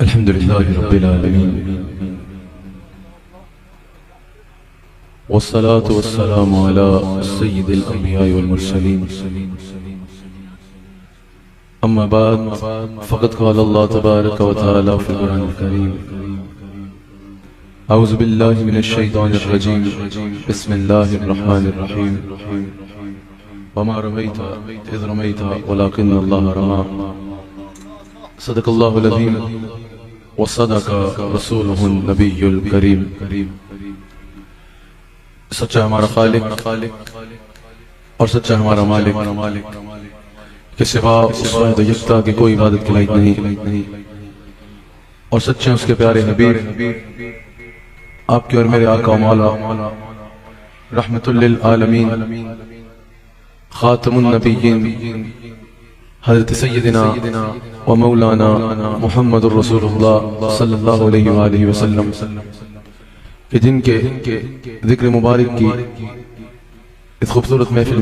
الحمد لله رب العالمين والصلاة والسلام على سيد الأنبياء والمرسلين أما بعد فقد قال الله تبارك وتعالى في القرآن الكريم أعوذ بالله من الشيطان الرجيم بسم الله الرحمن الرحيم وما رميت إذ رميت ولكن الله رمى صدق الله العظيم وصدق رسوله النبي الكريم. سچا ہمارا خالق اور سچا ہمارا مالک کہ سوا اس واحد یکتا کی کوئی عبادت کی لائق نہیں، اور سچے اس کے پیارے حبیب آپ کے اور میرے آقا و مولا رحمت للعالمین خاتم النبیین حضرت سیدنا و مولانا محمد الرسول اللہ صلی اللہ علیہ وآلہ وسلم کہ جن کے ذکر مبارک کی اس خوبصورت محفل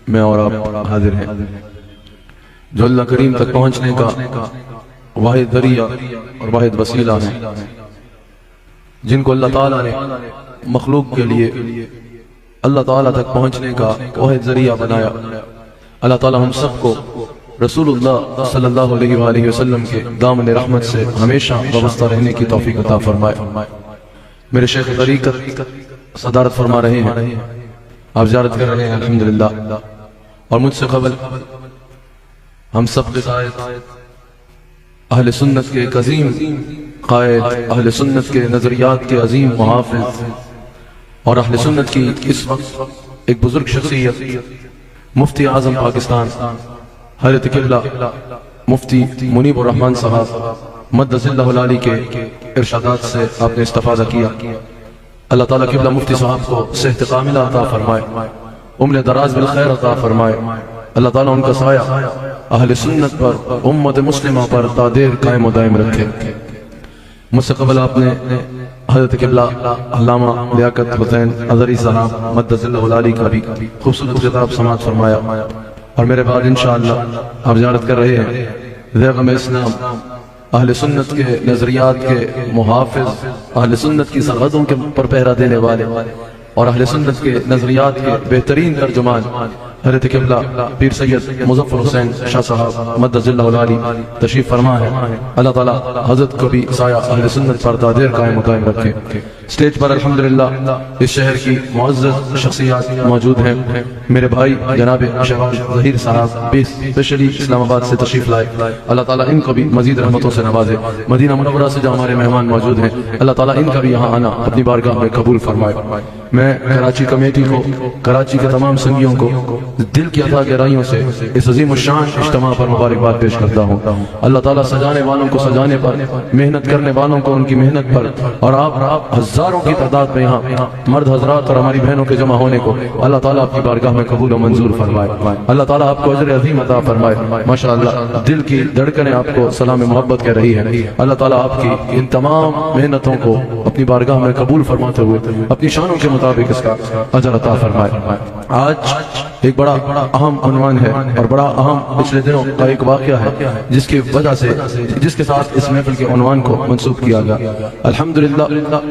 میں اور آپ حاضر ہیں، جو اللہ کریم تک پہنچنے کا واحد ذریعہ اور واحد وسیلہ ہیں، جن کو اللہ تعالیٰ نے مخلوق کے لیے اللہ تعالیٰ تک پہنچنے کا واحد ذریعہ بنایا. اللہ تعالیٰ ہم سب کو رسول اللہ صلی اللہ علیہ وآلہ وسلم کے دامن رحمت سے ہمیشہ وابستہ رہنے کی توفیق عطا فرمائے. میرے شیخ طریقت صدارت فرما رہے ہیں، آپ زیارت کر رہے ہیں الحمدللہ، اور مجھ سے قبل ہم سب کے قائد اہل سنت کے ایک عظیم قائد، اہل سنت کے نظریات کے عظیم محافظ، اور اہل سنت کی اس وقت ایک بزرگ شخصیت مفتی اعظم پاکستان حضرت قبلہ مفتی منیب الرحمن صاحب مدث اللہ العالی کے ارشادات سے آپ نے استفادہ کیا. اللہ تعالیٰ قبلہ مفتی صاحب کو صحت کاملہ عطا فرمائے، عمر دراز بالخیر عطا فرمائے. اللہ تعالیٰ ان کا سایہ اہل سنت پر، امت مسلمہ پر تا دیر قائم و دائم رکھے. مجھ سے قبل آپ نے حضرت قبلہ علامہ لیاقت حسین اظہری صاحب مدث اللہ العالی کا بھی خوبصورت خطاب سماعت فرمایا، اور میرے بعد انشاءاللہ آپ زیارت کر رہے ہیں زیغم اسلام، اہل سنت کے نظریات کے محافظ، اہل سنت کی سرحدوں کے پر پہرہ دینے والے، اور اہل سنت کے نظریات کے بہترین ترجمان حضرت قبلہ پیر سید مظفر حسین شاہ صاحب مدث اللہ العالی تشریف فرما ہے. اللہ تعالیٰ حضرت کو بھی سایہ اہل سنت پر تا دیر قائم و قائم رکھے. سٹیج پر الحمدللہ اس شہر کی معزز شخصیات موجود ہیں. میرے بھائی جناب شہباز ظہیر صاحب بھی اسپیشلی اسلام آباد سے تشریف لائے. اللہ تعالیٰ ان کو بھی مزید رحمتوں سے نوازے. مدینہ منورہ سے جو ہمارے مہمان موجود ہیں، اللہ تعالیٰ ان کا بھی یہاں آنا اپنی بارگاہ میں قبول فرمائے. میں کراچی کمیٹی کو، کراچی کے تمام سنگیوں کو دل کی عطا گہرائیوں سے اس عظیم الشان اجتماع پر مبارکباد پیش کرتا ہوں. اللہ تعالیٰ سجانے والوں کو سجانے پر، محنت کرنے والوں کو ان کی محنت پر، اور آپ ہزاروں کی تعداد میں یہاں مرد حضرات اور ہماری بہنوں کے جمع ہونے کو اللہ تعالیٰ آپ کی بارگاہ میں قبول و منظور فرمائے. اللہ تعالیٰ آپ کو اجر عظیم عطا فرمائے. ماشاءاللہ دل کی دھڑکنیں آپ کو سلام محبت کہہ رہی ہے. اللہ تعالیٰ آپ کی ان تمام محنتوں کو اپنی بارگاہ میں قبول فرماتے ہوئے اپنی شانوں کے مطابق اس کا اجر عطا فرمائے. آج ایک بڑا اہم عنوان ہے اور بڑا اہم پچھلے دنوں کا ایک واقعہ ہے جس کی وجہ سے، جس کے ساتھ اس محفل کے عنوان کو منسوب کیا گیا. الحمدللہ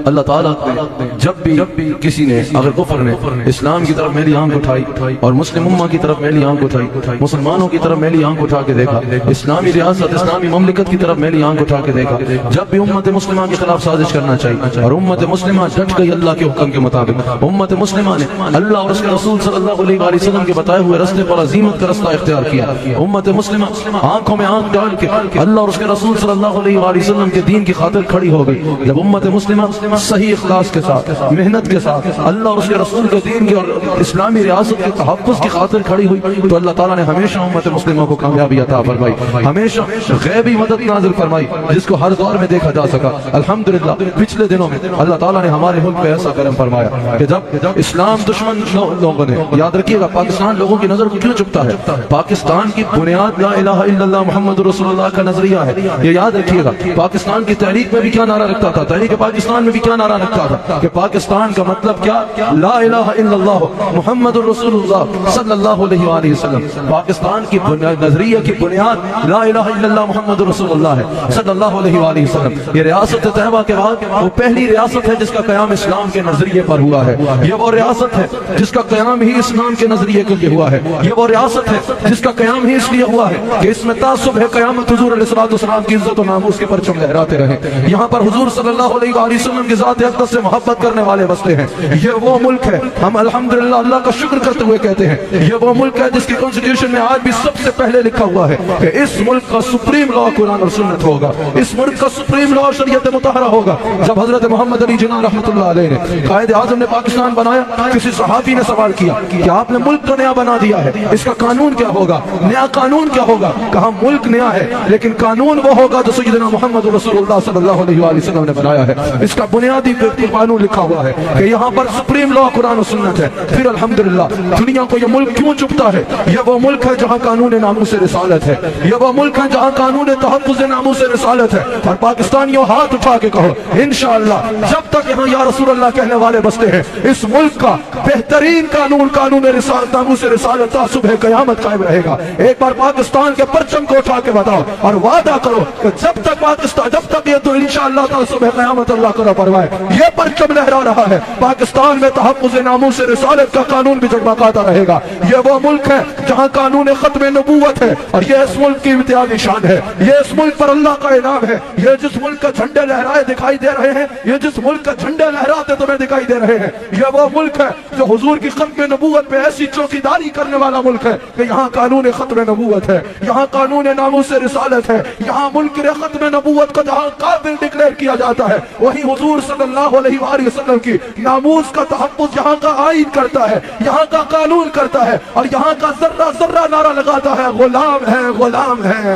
اللہ تعالیٰ نے جب بھی کسی نے، اگر کفر نے اسلام کی طرف میلی آنکھ اٹھائی اور مسلم امہ کی طرف میلی آنکھ اٹھائی، مسلمانوں کی طرف میلی آنکھ اٹھا کے دیکھا، اسلامی ریاست، اسلامی مملکت کی طرف میلی آنکھ اٹھا کے دیکھا، جب بھی امت مسلمہ کے خلاف سازش کرنا چاہیے اور امت مسلمہ ڈٹ گئی اللہ کے حکم کے مطابق، امت مسلمہ نے اللہ اور اس کے رسول صلی اللہ علیہ وسلم کے بتائے ہوئے راستے پر عزیمت کا راستہ اختیار کیا، امت مسلمہ آنکھوں میں آنکھ ڈال کے اللہ اور اس کے رسول صلی اللہ علیہ وسلم کے دین کی خاطر کھڑی ہو گئی. جب امت مسلمہ صحیح اخلاص کے ساتھ، محنت کے ساتھ اللہ اور اس کے رسول کے دین کے اور اسلامی ریاست کے تحفظ کی خاطر کھڑی ہوئی، تو اللہ تعالیٰ نے ہمیشہ امت مسلمہ کو کامیابی عطا فرمائی، ہمیشہ غیبی مدد نازل فرمائی جس کو ہر دور میں دیکھا جا سکا. الحمدللہ پچھلے دنوں میں اللہ تعالیٰ نے ہمارے ملک پہ ایسا کرم فرمایا کہ جب اسلام دشمن لوگوں نے، یاد رکھیے گا پاکستان لوگوں کی نظر کو کیوں چکتا ہے؟ پاکستان کی بنیاد لا الہ الا اللہ محمد رسول اللہ کا نظریہ ہے. یہ یاد رکھیے گا پاکستان کی تحریک میں بھی کیا نعرہ رکھتا تھا، تحریک پاکستان میں بھی کیا نعرہ نعرہ رکھا تھا کہ پاکستان کا مطلب کیا؟ لا الہ الا اللہ محمد الرسول اللہ صلی اللہ علیہ وآلہ وسلم. پاکستان کی نظریہ کی بنیاد لا الہ الا اللہ محمد الرسول اللہ ہے صلی اللہ علیہ وآلہ وسلم. یہ ریاست طیبہ کے بعد وہ پہلی ریاست ہے جس کا قیام اسلام کے نظریے پر ہوا ہے. یہ وہ ریاست ہے جس کا قیام ہی اسلام کے نظریے کے لیے ہوا ہے. یہ وہ ریاست ہے جس کا قیام ہی اس لیے ہوا ہے کہ اس میں تعصب ہے قیامت حضور علیہ السلام کی عزت و ناموس کے پرچم لہراتے رہے. یہاں پر حضور صلی اللہ علیہ وآلہ وسلم کی ذات اقدس سے محبت کرنے والے بستے ہیں. یہ وہ ملک ہے, ہم الحمدللہ اللہ کا شکر کرتے ہوئے کہتے ہیں, یہ وہ ملک ہے جس کی کانسٹیٹیوشن میں آج بھی سب سے پہلے لکھا ہوا ہے کہ اس ملک کا سپریم لا قرآن اور سنت ہوگا. اس ملک کا سپریم لا شریعت مطہرہ ہوگا. جب حضرت محمد علی جناح رحمۃ اللہ علیہ نے قائد اعظم نے پاکستان بنایا, کسی صحافی نے سوال کیا کہ آپ نے ملک تو نیا بنا دیا ہے, اس کا قانون کیا ہوگا, نیا قانون کیا ہوگا؟ کہا ملک نیا ہے لیکن قانون وہ ہوگا جو سیدنا محمد رسول اللہ صلی اللہ علیہ وآلہ وسلم نے بنایا ہے. اس کا بنیادی قانون لکھا ہوا ہے کہ یہاں پر سپریم لا قرآن و سنت ہے. پھر الحمدللہ دنیا کو یہ ملک کیوں چپتا ہے؟ یہ وہ ملک ہے جہاں قانون ناموس رسالت ہے. یہ وہ ملک ہے جہاں قانون تحفظ ناموس رسالت ہے. اور پاکستانیوں ہاتھ اٹھا کے کہو انشاءاللہ جب تک یہاں یا رسول اللہ کہنے والے بستے ہیں اس ملک کا بہترین قانون رسالت ناموس رسالت تعصب ہے قیامت قائم رہے گا. ایک بار پاکستان کے پرچم کو اٹھا کے بتاؤ اور وعدہ کرو کہ جب تک پاکستان, جب تک یہ تو انشاءاللہ تعصب ہے قیامت اللہ کرا پروائے, یہ پرچم لہرا رہا ہے پاکستان میں تحفظ ناموس رسالت کا قانون بھی جگمگاتا رہے گا. یہ وہ ملک ہے جہاں قانون ختم نبوت ہے اور یہ اس ملک کی امتیازی شان ہے. یہ اس ملک پر اللہ کا انعام ہے. یہ جس ملک کا جھنڈے لہرائے دکھائی دے رہے ہیں, یہ جس ملک کا جھنڈے لہراتے تمہیں دکھائی دے رہے ہیں, یہ وہ ملک ہے جو حضور کی ختم نبوت پہ ایسی چوکیداری کرنے والا ملک ہے کہ یہاں قانون ختم نبوت ہے, یہاں قانون ناموس رسالت ہے. یہاں ملک ختم نبوت کا جہاں قابل ڈکلیئر کیا جاتا ہے وہی حضور صلی اللہ علیہ وآلہ وسلم کی ناموس کا تحفظ یہاں کا آئین کرتا ہے, یہاں کا قانون کرتا ہے اور یہاں کا ذرہ ذرہ نعرہ لگاتا ہے غلام ہے, غلام ہے.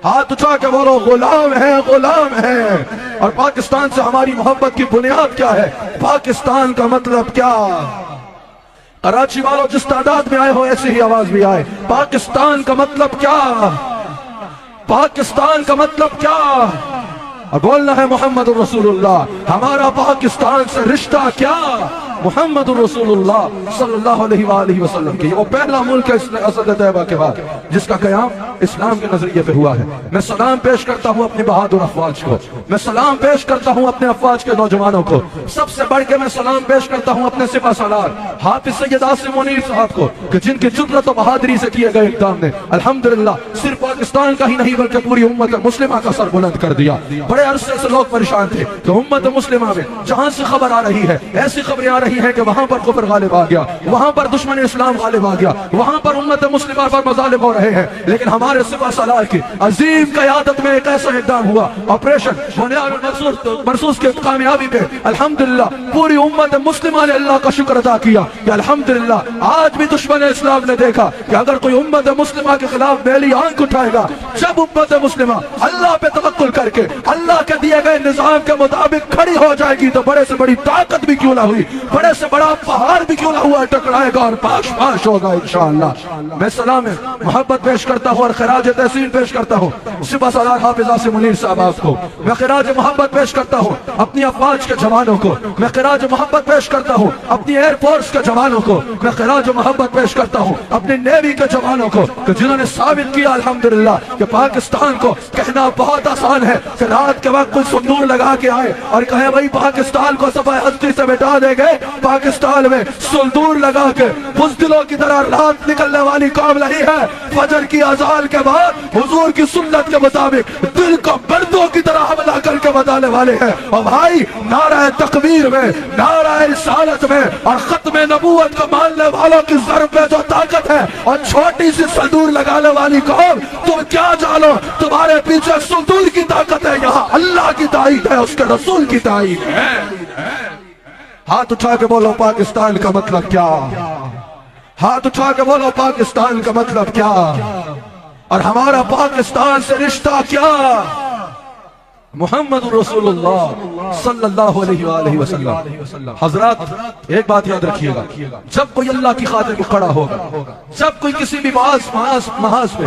ہاتھ اٹھا کے بولو غلام ہے, غلام ہے. اور پاکستان سے ہماری محبت کی بنیاد کیا ہے؟ پاکستان کا مطلب کیا؟ کراچی والوں جس تعداد میں آئے ہو ایسی ہی آواز بھی آئے. پاکستان کا مطلب کیا؟ پاکستان کا مطلب کیا؟ اور بولنا ہے محمد رسول اللہ. ہمارا پاکستان سے رشتہ کیا؟ محمد رسول اللہ صلی اللہ علیہ وآلہ وسلم کی. وہ پہلا ملک ہے اسد طیبہ کے بعد جس کا قیام اسلام کے نظریے پہ ہوا ہے. میں سلام پیش کرتا ہوں اپنی بہادر افواج کو, میں سلام پیش کرتا ہوں اپنے افواج کے نوجوانوں کو, سب سے بڑھ کے میں سلام پیش کرتا ہوں اپنے سپہ سالار حافظ سید عاصم منیر صاحب کو کہ جن کی جرأت و بہادری سے کیے گئے اقدام نے الحمدللہ صرف پاکستان کا ہی نہیں بلکہ پوری امت مسلمہ کا سر بلند کر دیا. بڑے عرصے سے لوگ پریشان تھے کہ امت مسلمہ میں جہاں سے خبر آ رہی ہے ایسی خبریں آ رہی ہیں کہ وہاں پر کفر غالب آ گیا, وہاں پر دشمن اسلام غالب آ گیا, وہاں پر امت مسلمہ پر مظالم ہو رہے ہیں. لیکن ہمارے سپہ سالار کی عظیم قیادت میں ایک ایسا اقدام ہوا, آپریشن بنیاد مرسوس کے کامیابی پہ الحمدللہ پوری امت مسلمہ نے اللہ کا شکر ادا کیا کہ الحمدللہ آج بھی دشمن اسلام نے دیکھا کہ اگر کوئی امت مسلمہ کے خلاف میلی آنکھ اٹھائے گا, جب امت مسلمہ اللہ پہ توکل کر کے اللہ کے دیے گئے نظام کے مطابق کھڑی ہو جائے گی تو بڑے سے بڑی طاقت بھی کیوں نہ ہوئی, بڑے سے بڑا پہاڑ بھی کیوں نہ ہوا ٹکرائے گا اور پاش پاش ہوگا انشاءاللہ. میں سلام محبت پیش کرتا ہوں اور خراج تحسین پیش کرتا ہوں سپہ سالار حافظ عاصم منیر صاحب کو. میں خراج محبت پیش کرتا ہوں اپنی افواج کے جوانوں کو, میں خراج محبت پیش کرتا ہوں اپنی ایئر فورس کے جوانوں کو, میں خراج محبت پیش کرتا ہوں اپنی نیوی کے جوانوں کو کہ جنہوں نے ثابت کیا الحمدللہ کہ پاکستان کو کہنا بہت آسان ہے کہ رات کے وقت کوئی سندور لگا کے آئے اور کہے بھائی پاکستان کو صفحہ ہستی سے مٹا دے گئے. پاکستان میں سندور لگا کے بزدلوں کی طرح رات نکلنے والی قوم نہیں ہے. فجر کی اذان کے بعد حضور کی سنت کے مطابق دل کو بردوں کی طرح حملہ کر کے بتانے والے ہیں. اور بھائی نعرہ تکبیر میں, نعرہ رسالت میں اور ختم نبوت کو ماننے والوں کی ضرب میں جو طاقت ہے اور چھوٹی سی سندور لگانے والی قوم تم کیا جانو, تمہارے پیچھے سندور کی طاقت ہے, یہاں اللہ کی تائید ہے, اس کے رسول کی تائید ہے. ہاتھ اٹھا کے بولو پاکستان کا مطلب کیا؟ ہاتھ اٹھا کے بولو پاکستان کا مطلب کیا؟ اور ہمارا پاکستان سے رشتہ کیا؟ محمد رسول اللہ صلی اللہ علیہ وآلہ وسلم۔ حضرات ایک بات یاد رکھیے گا، جب کوئی اللہ کی خاطر کو کھڑا ہوگا، جب کوئی کسی بھی محاذ پہ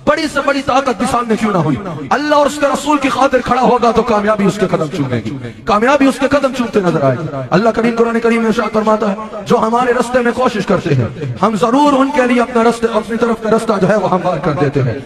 بڑی سے بڑی طاقت بھی سامنے کیوں نہ ہوئی، اللہ اور اس کے رسول کی خاطر کھڑا ہوگا تو کامیابی اس کے قدم چومے گی، کامیابی اس کے قدم چومتے نظر آئے گی۔ اللہ کریم قرآن کریم میں ارشاد فرماتا ہے جو ہمارے راستے میں کوشش کرتے ہیں ہم ضرور ان کے لیے اپنی طرف کا راستہ جو ہے وہ ہموار کر دیتے ہیں،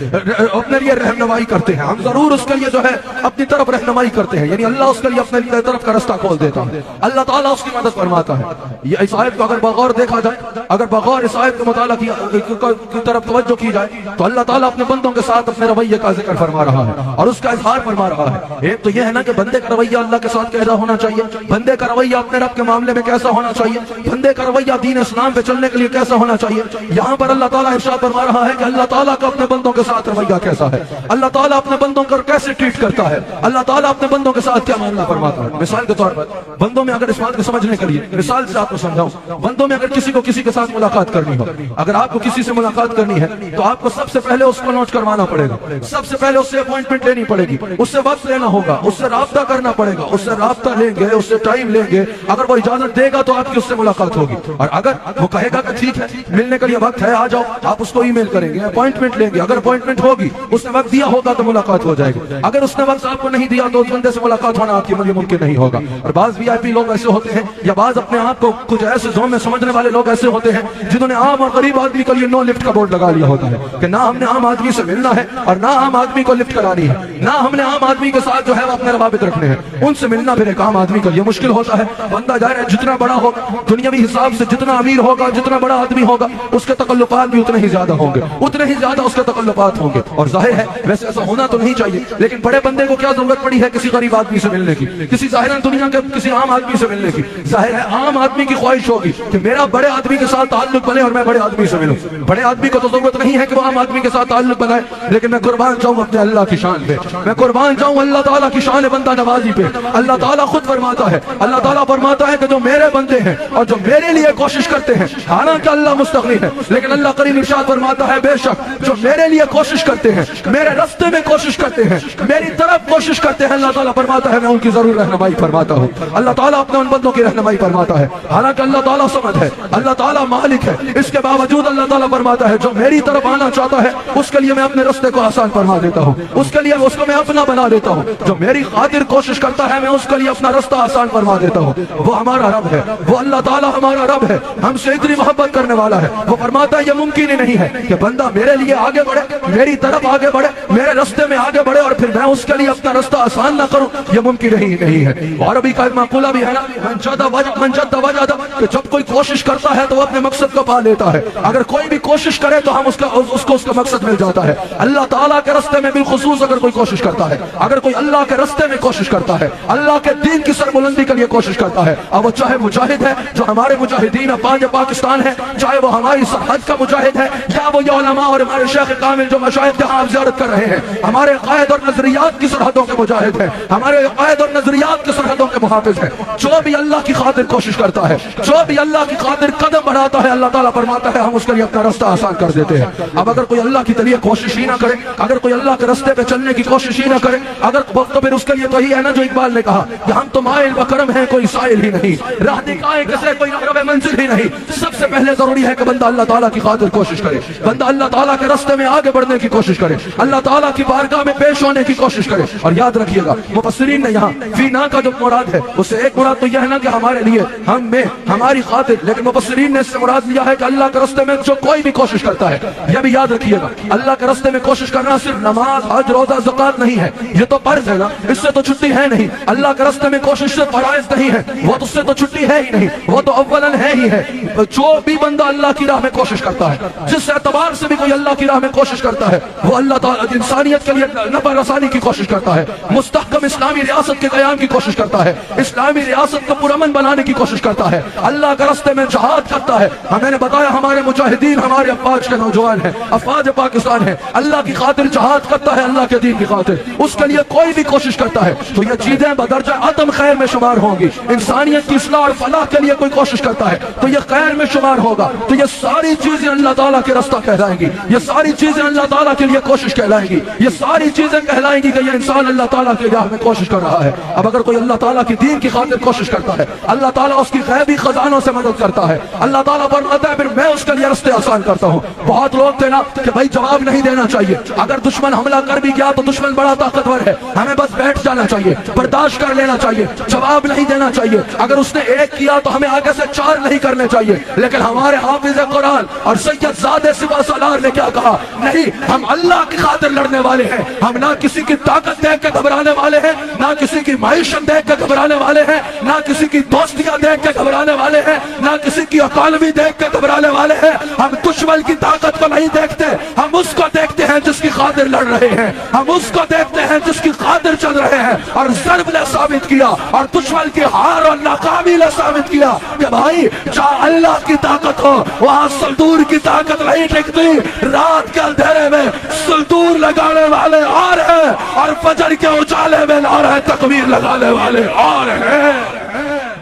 اپنے لیے رہنمائی کرتے ہیں، ہم ضرور اس کے لیے جو ہے اپنی طرف رہنمائی کرتے ہیں، یعنی اللہ اس کے لیے اپنے طرف کا راستہ کھول دیتا ہے، اللہ تعالیٰ اس کی مدد فرماتا ہے۔ یہ اس آیت کو اگر بغور دیکھا جائے، اگر بغور اس آیت کے مطالعہ کی طرف توجہ کی جائے تو اللہ تعالیٰ اپنے بندوں کے ساتھ اپنے رویے کا ذکر فرما رہا ہے اور اس کا اظہار فرما رہا ہے۔ ایک تو یہ ہے نا کہ بندے کا رویہ اللہ کے ساتھ کیسا ہونا چاہیے، بندے کا رویہ اپنے رب کے معاملے میں کیسا ہونا چاہیے، بندے کا رویہ دین اسلام پہ چلنے کے لیے کیسا ہونا چاہیے۔ یہاں پر اللہ تعالیٰ ارشاد فرما رہا ہے کہ اللہ تعالیٰ کا اپنے بندوں کے ساتھ رویہ کیسا ہے، اللہ تعالیٰ اپنے بندوں کو کیسے ٹریٹ کرتا ہے، اللہ تعالیٰ اپنے بندوں کے ساتھ کیا معاملہ فرماتا ہے۔ مثال کے طور پر بندوں میں اگر اس بات کو سمجھنے کے لیے مثال سے آپ کو سمجھاؤں، بندوں میں اگر کسی کو کسی کے ساتھ ملاقات کرنی ہو، اگر آپ کو کسی سے ملاقات کرنی ہے تو آپ کو سب سے پہلے اس کو نوٹ کروانا پڑے گا، سب سے پہلے اس سے اپوائنٹمنٹ لینی پڑے گی، اس سے وقت لینا ہوگا، اس سے رابطہ کرنا پڑے گا، اس سے رابطہ لیں گے، اس سے ٹائم لیں گے، اگر وہ اجازت دے گا تو آپ کی اس سے ملاقات ہوگی، اور اگر وہ کہے گا کہ ٹھیک ہے ملنے کے لیے وقت ہے آ جاؤ، آپ اس کو ای میل کریں گے، اپوائنٹمنٹ لیں گے، اگر اپوائنٹمنٹ ہوگی اس نے وقت دیا ہوگا تو ملاقات ہو جائے گی، اگر اس نے وقت آپ کو نہیں دیا تو اس بندے سے ملاقات ہونا آپ کے لیے ممکن نہیں ہوگا۔ اور بعض وی آئی پی لوگ ایسے ہوتے ہیں یا بعض اپنے آپ کو کچھ ایسے زون میں سمجھنے والے لوگ ایسے ہوتے ہیں جنہوں نے عام اور غریب آدمی کے لیے نو لفٹ کا بورڈ لگا لیا ہوتا ہے کہ نہ ہم نے عام آدمی سے ملنا ہے اور نہ عام آدمی کو لفٹ کرانی ہے، نہ ہم نے عام آدمی کے ساتھ جو ہے وہ اپنے روابط رکھنے ہیں، ان سے ملنا پھر ایک عام آدمی کا یہ مشکل ہوتا ہے۔ بندہ ظاہر ہے جتنا بڑا ہوگا دنیاوی حساب سے، جتنا امیر ہوگا، جتنا بڑا آدمی ہوگا، اس کے تکلفات بھی اتنے ہی زیادہ ہوں گے، اتنے ہی زیادہ اس کے تکلفات ہوں گے، اور ظاہر ہے ویسے ایسا ہونا تو نہیں چاہیے، لیکن بڑے بندے کو کیا ضرورت پڑی ہے کسی غریب آدمی سے ملنے کی، کسی ظاہر دنیا کے کسی عام آدمی سے ملنے کی۔ ظاہر ہے عام آدمی کی خواہش ہوگی کہ میرا بڑے آدمی کے ساتھ تعلق بنے اور میں بڑے آدمی سے ملوں، بڑے آدمی کو تو ضرورت نہیں ہے کہ وہ عام آدمی کے ساتھ تعلق بنائے، لیکن میں قربان جاؤں اپنے اللہ کی شان پہ، میں قربان جاؤں اللہ تعالیٰ کی شان بندہ نوازی پہ۔ اللہ تعالیٰ خود فرماتا ہے، اللہ تعالیٰ فرماتا ہے کہ جو میرے بندے ہیں اور جو میرے لیے کوشش کرتے ہیں، حالانکہ اللہ مستغنی ہے لیکن اللہ کریم ارشاد فرماتا ہے بے شک جو میرے لیے کوشش کرتے ہیں، میرے راستے میں کوشش کرتے ہیں، میری طرف کوشش کرتے ہیں، اللہ تعالیٰ فرماتا ہے میں ان کی ضرور رہنمائی فرماتا ہوں۔ اللہ تعالیٰ اپنے ان بندوں کی رہنمائی فرماتا ہے، حالانکہ اللہ تعالیٰ سمجھ ہے، اللہ تعالیٰ مالک ہے، اس کے باوجود اللہ تعالیٰ فرماتا ہے جو میری طرف آنا چاہتا ہے اس کے لیے میں اپنے راستے کو آسان فرما دیتا ہوں، اس کے لیے اس کو میں اپنا بنا دیتا ہوں، جو میری خاطر کوشش کرتا ہے میں اس کے لیے اپنا راستہ آسان فرما دیتا ہوں۔ وہ ہمارا رب ہے، وہ اللہ تعالیٰ ہمارا رب ہے، ہم سے اتنی محبت کرنے والا ہے، وہ فرماتا ہے یہ ممکن ہی نہیں ہے کہ بندہ میرے لیے آگے بڑھے، میری طرف آگے بڑھے، میرے راستے میں آگے بڑھے اور پھر میں اس کے لیے اپنا راستہ آسان نہ کروں، یہ ممکن ہی نہیں ہے۔ اور ابھی کا مقولہ بھی ہے نا من جد وجد، کہ جب کوئی کوشش کرتا ہے تو وہ اپنے مقصد کو پا لیتا ہے، اگر کوئی بھی کوشش کرے تو ہم اس کو اس کا مقصد مل جاتا ہے۔ اللہ تعالیٰ کے راستے میں بالخصوص اگر کوئی کوشش کرتا ہے، اگر کوئی اللہ کے راستے میں کوشش کرتا ہے، اللہ کے دین کی سربلندی کے لیے کوشش کرتا ہے، اب وہ چاہے مجاہد ہے جو ہمارے مجاہدین افواج پاکستان ہے، چاہے وہ ہماری سرحد کا مجاہد ہے، یا وہ یہ علماء اور ہمارے شیخ کامل جو مشائخ جہاں آپ زیارت کر رہے ہیں، ہمارے قائد اور نظریات کی سرحدوں کے مجاہد ہیں، ہمارے قائد اور نظریات کی سرحدوں کے محافظ ہیں، جو بھی اللہ کی خاطر کوشش کرتا ہے، جو بھی اللہ کی خاطر قدم بڑھاتا ہے، اللہ تعالیٰ فرماتا ہے ہم اس کے لیے اپنا راستہ آسان کر دیتے ہیں۔ اب اگر کوئی اللہ کی طریقے کوشش ہی نہ کرے، اگر کوئی اللہ کے راستے پہ چلنے کی کوشش ہی نہ کرے، اگر تو پھر اس کے لیے تو ہی ہے نا جو اقبال نے کہا کہ ہم تو مائل بکرم ہیں کوئی سائل ہی نہیں، راہ دکھائے کسے کوئی رب منزل ہی نہیں۔ سب سے پہلے ضروری ہے کہ بندہ اللہ تعالیٰ کی خاطر کوشش کرے، بندہ اللہ تعالیٰ کے راستے میں آگے بڑھنے کی کوشش کرے، اللہ تعالیٰ کی بارگاہ میں پیش ہونے کی کوشش کرے۔ اور یاد رکھیے گا مفسرین نے یہاں فینا کا جو مراد ہے اس سے ایک مراد تو یہ ہے نا کہ ہمارے لیے، ہم میں، ہماری خاطر، لیکن مفسرین نے اس سے مراد لیا ہے کہ اللہ کے راستے میں جو کوئی بھی کوشش کرتا ہے، یہ بھی یاد رکھیے گا اللہ کے راستے میں کوشش کرنا صرف نماز، حج، روزہ، زکات نہیں ہے، یہ تو فرض ہے نا، اس سے تو چھٹی ہے نہیں۔ اللہ کے راستے میں کوشش سے فرائض نہیں ہے، وہ تو اس سے تو چھٹی ہے ہی نہیں، وہ تو اولاً ہے ہی ہے۔ جو بھی بندہ اللہ کی راہ میں کوشش کرتا ہے، جس اعتبار سے بھی کوئی اللہ کی راہ میں کوشش کرتا ہے، وہ اللہ تعالیٰ انسانیت کے لیے نفع رسانی کی کوشش کرتا ہے، مستحکم اسلامی ریاست کے قیام کی کوشش کرتا ہے، اسلامی ریاست کو پرامن بنانے کی کوشش کرتا ہے، اللہ کے راستے میں جہاد کرتا ہے۔ میں نے بتایا ہمارے مجاہدین ہمارے افواج کے نوجوان ہیں، افواج پاکستان ہیں، اللہ کی خاطر جہاد کرتا ہے، اللہ کے دین کی خاطر، اس کے لیے کوئی بھی کوشش کرتا ہے تو یہ چیزیں بدرجہ عدم خیر میں شمار ہوں گی۔ انسانیت کی اصلاح اور فلاح کے لیے کوئی کوشش کرتا ہے تو یہ خیر میں شمار ہوگا، تو یہ ساری چیزیں اللہ تعالیٰ کے راستہ کہلائیں گی، یہ ساری چیزیں اللہ تعالیٰ کے لیے کوشش کہلائیں گی، یہ ساری چیزیں کہلائیں گی کہ یہ انسان اللہ تعالیٰ کے راہ میں کوشش کر رہا ہے. اب اگر کوئی اللہ تعالیٰ کی دین کی خاطر کوشش کرتا ہے, اللہ تعالیٰ اس کی غیبی خزانوں سے مدد کرتا ہے, اللہ تعالیٰ فرماتا ہے پھر میں اس کے لیے راستے آسان کرتا ہوں. بہت لوگ تھے نا کہ بھائی جواب نہیں دینا چاہیے, اگر دشمن حملہ کر بھی گیا تو دشمن بڑا طاقتور ہے, ہمیں بس بیٹھ جانا چاہیے, برداشت کر لینا چاہیے, جواب نہیں دینا چاہیے. اگر اس نے ایک کیا تو ہمیں آگے سے 4 نہیں کرنے چاہیے. لیکن ہمارے حافظ قرآن اور سید زادہ سپہ سالار نے کیا کہا؟ نہیں, ہم اللہ کی خاطر لڑنے والے ہیں, ہم نہ کسی کی طاقت دیکھ کے گھبرانے والے ہیں, نہ کسی کی معیشت دیکھ کے گھبرانے والے ہیں, نہ کسی کی دوستیاں دیکھ کے گھبرانے والے ہیں, نہ کسی کی اکانومی دیکھ کے گھبرانے والے ہیں. ہم دشمن کی طاقت کو نہیں دیکھتے, ہم اس کو دیکھتے ہیں جس کی خاطر لڑ رہے ہیں, ہم اس کو دیکھتے ہیں جس کی خاطر چل رہے ہیں. اور ضرب نے ثابت کیا اور دشمن کی ہار اور ناکامی نے ثابت کیا کہ بھائی جہاں اللہ کی طاقت ہو وہاں سلطور کی طاقت نہیں ٹکتی. رات کے اندھیرے میں سلطور لگانے والے اور ہیں, اور فجر کے اجالے میں نعرہ تکبیر لگانے والے اور ہیں,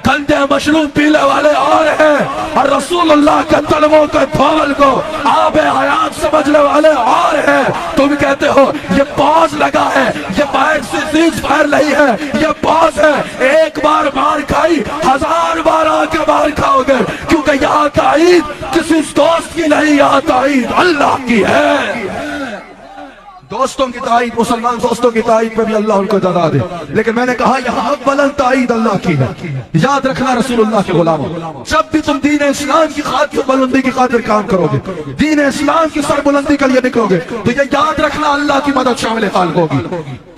کندھے مشروب پینے والے اور ہیں, اور رسول اللہ کے طلبوں کے دھول کو آب حیات سمجھنے والے اور ہیں. تم کہتے ہو یہ پاز لگا ہے, یہ فائر سے سیز فائر نہیں ہے, یہ پاز ہے. ایک بار مار کھائی 1000 بار آ کے مار کھاؤ گے, کیونکہ یہاں کا عید کسی دوست کی نہیں, یہاں کا عید اللہ کی ہے. دوستوں کی تائید, مسلمان دوستوں کی تائید پہ بھی اللہ ان کو جزا دے. لیکن میں نے کہا یہاں بلند تائید اللہ کی ہے. یاد رکھنا رسول اللہ کے غلاموں, جب بھی تم دین اسلام کی خاطر بلندی کی خاطر کام کرو گے, دین اسلام کی سر بلندی کے لیے نکلو گے, تو یہ یاد رکھنا اللہ کی مدد شامل حال ہوگی.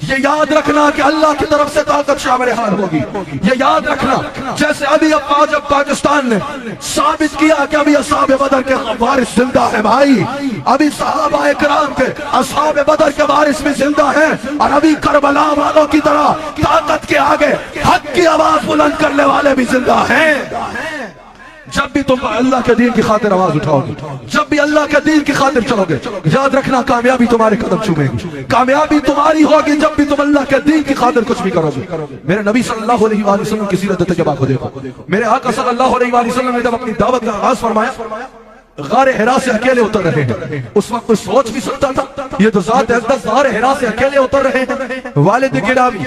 یہ یاد رکھنا کہ اللہ کی طرف سے طاقت شامل حال ہوگی. یہ یاد رکھنا جیسے ابھی اب جب پاکستان نے ثابت کیا کہ ابھی اصحاب بدر کے وارث زندہ ہیں, بھائی ابھی صحابہ اکرام کے اصحاب بدر کے وارث بھی زندہ ہیں, اور ابھی کربلا والوں کی طرح طاقت کے آگے حق کی آواز بلند کرنے والے بھی زندہ ہیں. جب بھی تم اللہ کے دین کی خاطر آواز اٹھاؤ گے, جب بھی اللہ کے دین کی خاطر چلو گے, یاد رکھنا کامیابی تمہارے قدم چومے گی. کامیابی تمہاری ہوگی جب بھی تم اللہ کے دین کی خاطر کچھ بھی کرو گے. میرے نبی صلی اللہ علیہ وآلہ وسلم کی سیرت طیبہ کو دیکھو. میرے آقا صلی اللہ علیہ وآلہ وسلم نے جب اپنی دعوت کا آغاز فرمایا, غار حرا سے اکیلے اتر رہے ہیں. اس وقت کوئی سوچ بھی سکتا تھا یہ تو ذات اقدس غار حرا سے اکیلے اتر رہے ہیں؟ والد گرامی